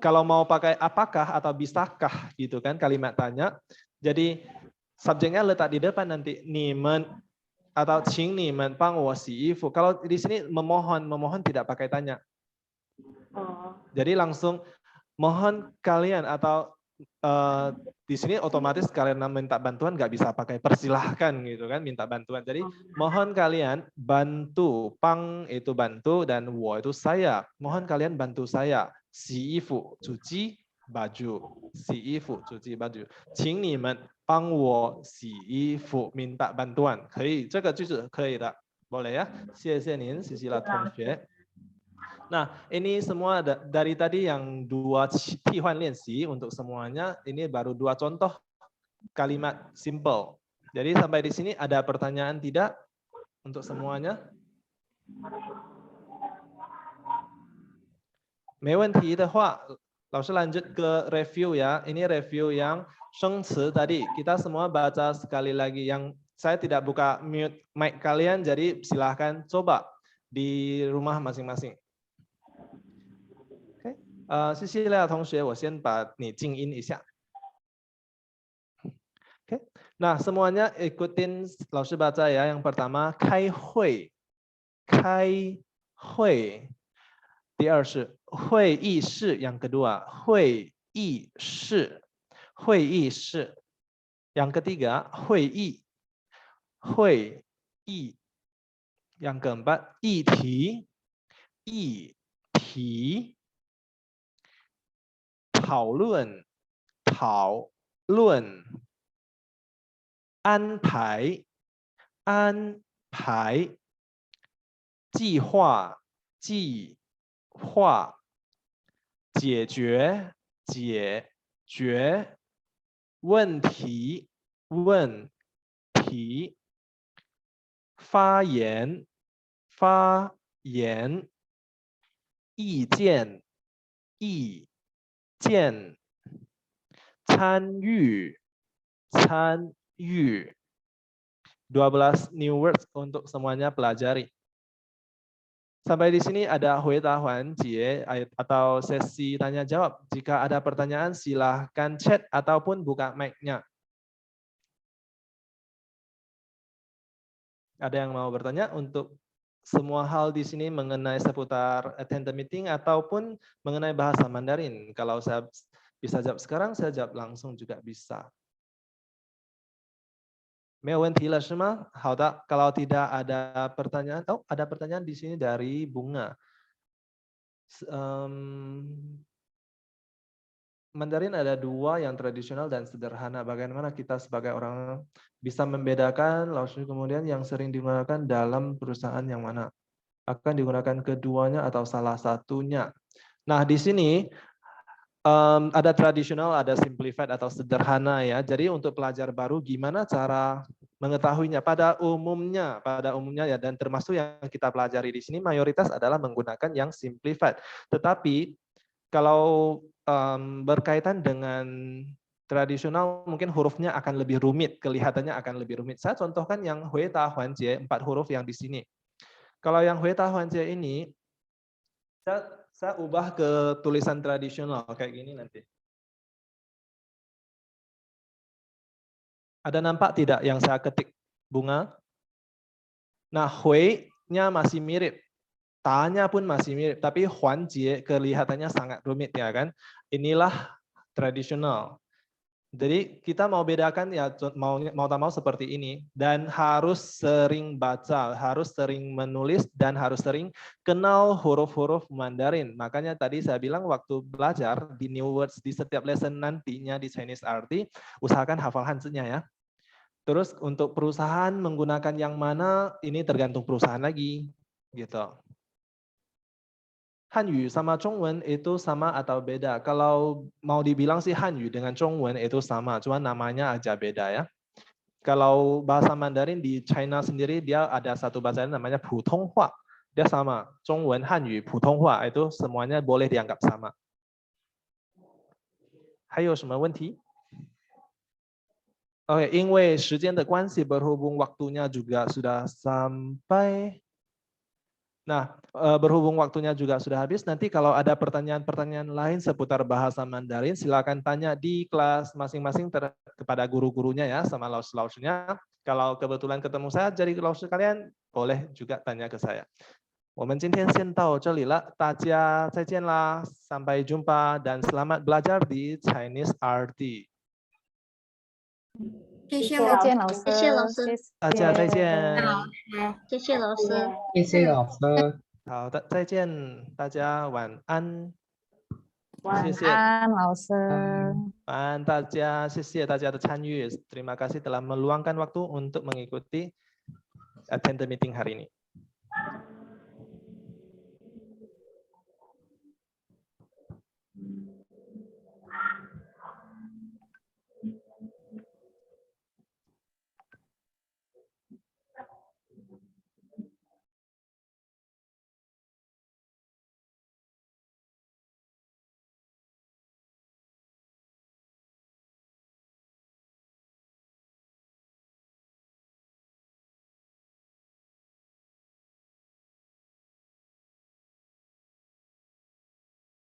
kalau mau pakai apakah atau bisakah gitu kan kalimat tanya, jadi subjeknya letak di depan nanti nimen atau请你们帮我洗衣服. Kalau di sini memohon tidak pakai tanya. Jadi langsung mohon kalian atau di sini otomatis karena minta bantuan nggak bisa pakai persilahkan gitu kan, minta bantuan. Jadi mohon kalian bantu, pang itu bantu dan wo itu saya. Mohon kalian bantu saya. 洗衣服 cuci baju. 洗衣服 cuci baju. 请你们帮我洗衣服 minta bantuan. 可以，这个句子可以的，boleh ya. 谢谢您，西西拉同学。Nah, ini semua dari tadi yang 2 替换练习 untuk semuanya. Ini baru 2 contoh kalimat simple. Jadi sampai di sini ada pertanyaan tidak untuk semuanya? 没问题的话，老师 lanjut ke review ya. Ini review yang 生词 tadi. Kita semua baca sekali lagi. Yang saya tidak buka mute mic kalian, jadi silahkan coba di rumah masing-masing. 谢谢廖同学，我先把你静音一下。Oke, nah semuanya ikutin 老师 baca ya. Yang pertama 开会，开会。第二是会议室， yang kedua 会议室， 会议室。yang ketiga 会议， 会议。yang keempat 议题， 议题。讨论，讨论。安排，安排。计划，计划。解决，解决。问题，问题。发言，发言。意见，意见。参与，参与。 12 new words untuk semuanya pelajari. Sampai di sini ada Hueta Huan Jie atau sesi tanya jawab. Jika ada pertanyaan silahkan chat ataupun buka mic-nya. Ada yang mau bertanya untuk semua hal di sini mengenai seputar attend the meeting ataupun mengenai bahasa Mandarin. Kalau saya bisa jawab sekarang, saya jawab langsung juga bisa. 没有问题了是吗？好的， kalau tidak ada pertanyaan, oh ada pertanyaan di sini dari Bunga. Mandarin ada 2 yang tradisional dan sederhana. Bagaimana kita sebagai orang bisa membedakan langsung kemudian yang sering digunakan dalam perusahaan yang mana? Akan digunakan keduanya atau salah satunya? Nah di sini ada tradisional, ada simplified atau sederhana ya. Jadi untuk pelajar baru gimana cara mengetahuinya? Pada umumnya ya, dan termasuk yang kita pelajari di sini mayoritas adalah menggunakan yang simplified. Tetapi kalau berkaitan dengan tradisional mungkin hurufnya akan lebih rumit, kelihatannya akan lebih rumit. Saya contohkan yang Hueta Huan Jie, 4 huruf yang di sini. Kalau yang Hueta Huan Jie ini saya ubah ke tulisan tradisional kayak gini nanti. Ada nampak tidak yang saya ketik, Bunga? Nah, hui-nya masih mirip. Ta-nya pun masih mirip, tapi Huan Jie kelihatannya sangat rumit ya kan. Inilah tradisional. Jadi kita mau bedakan ya mau tak mau seperti ini, dan harus sering baca, harus sering menulis, dan harus sering kenal huruf-huruf Mandarin. Makanya tadi saya bilang waktu belajar di new words di setiap lesson nantinya di Chinese RT, usahakan hafal Hanzi-nya ya. Terus untuk perusahaan menggunakan yang mana ini tergantung perusahaan lagi gitu. Hanyu sama Zhongwen itu sama atau beda? Kalau mau dibilang sih Hanyu dengan Zhongwen itu sama, cuma namanya aja beda ya. Kalau bahasa Mandarin di China sendiri dia ada satu bahasa namanya Putonghua. Dia sama, Zhongwen, Hanyu, Putonghua itu semuanya boleh dianggap sama. 还有什么问题? Oke, 因为时间的关系 berhubung waktunya juga sudah sampai. Nah, berhubung waktunya juga sudah habis, nanti kalau ada pertanyaan-pertanyaan lain seputar bahasa Mandarin, silakan tanya di kelas masing-masing kepada guru-gurunya ya, sama laus-lausnya. Kalau kebetulan ketemu saya jadi laus kalian, boleh juga tanya ke saya. 我们今天先到这里了，大家再见啦， sampai jumpa dan selamat belajar di Chinese RT。谢谢再见老师，谢谢老师，大家再见。谢谢老师。谢谢老师。好的，再见，大家晚安。晚谢谢，安老师。晚安大家，谢谢大家的参与，terima kasih telah meluangkan waktu untuk mengikuti attend the meeting hari ini.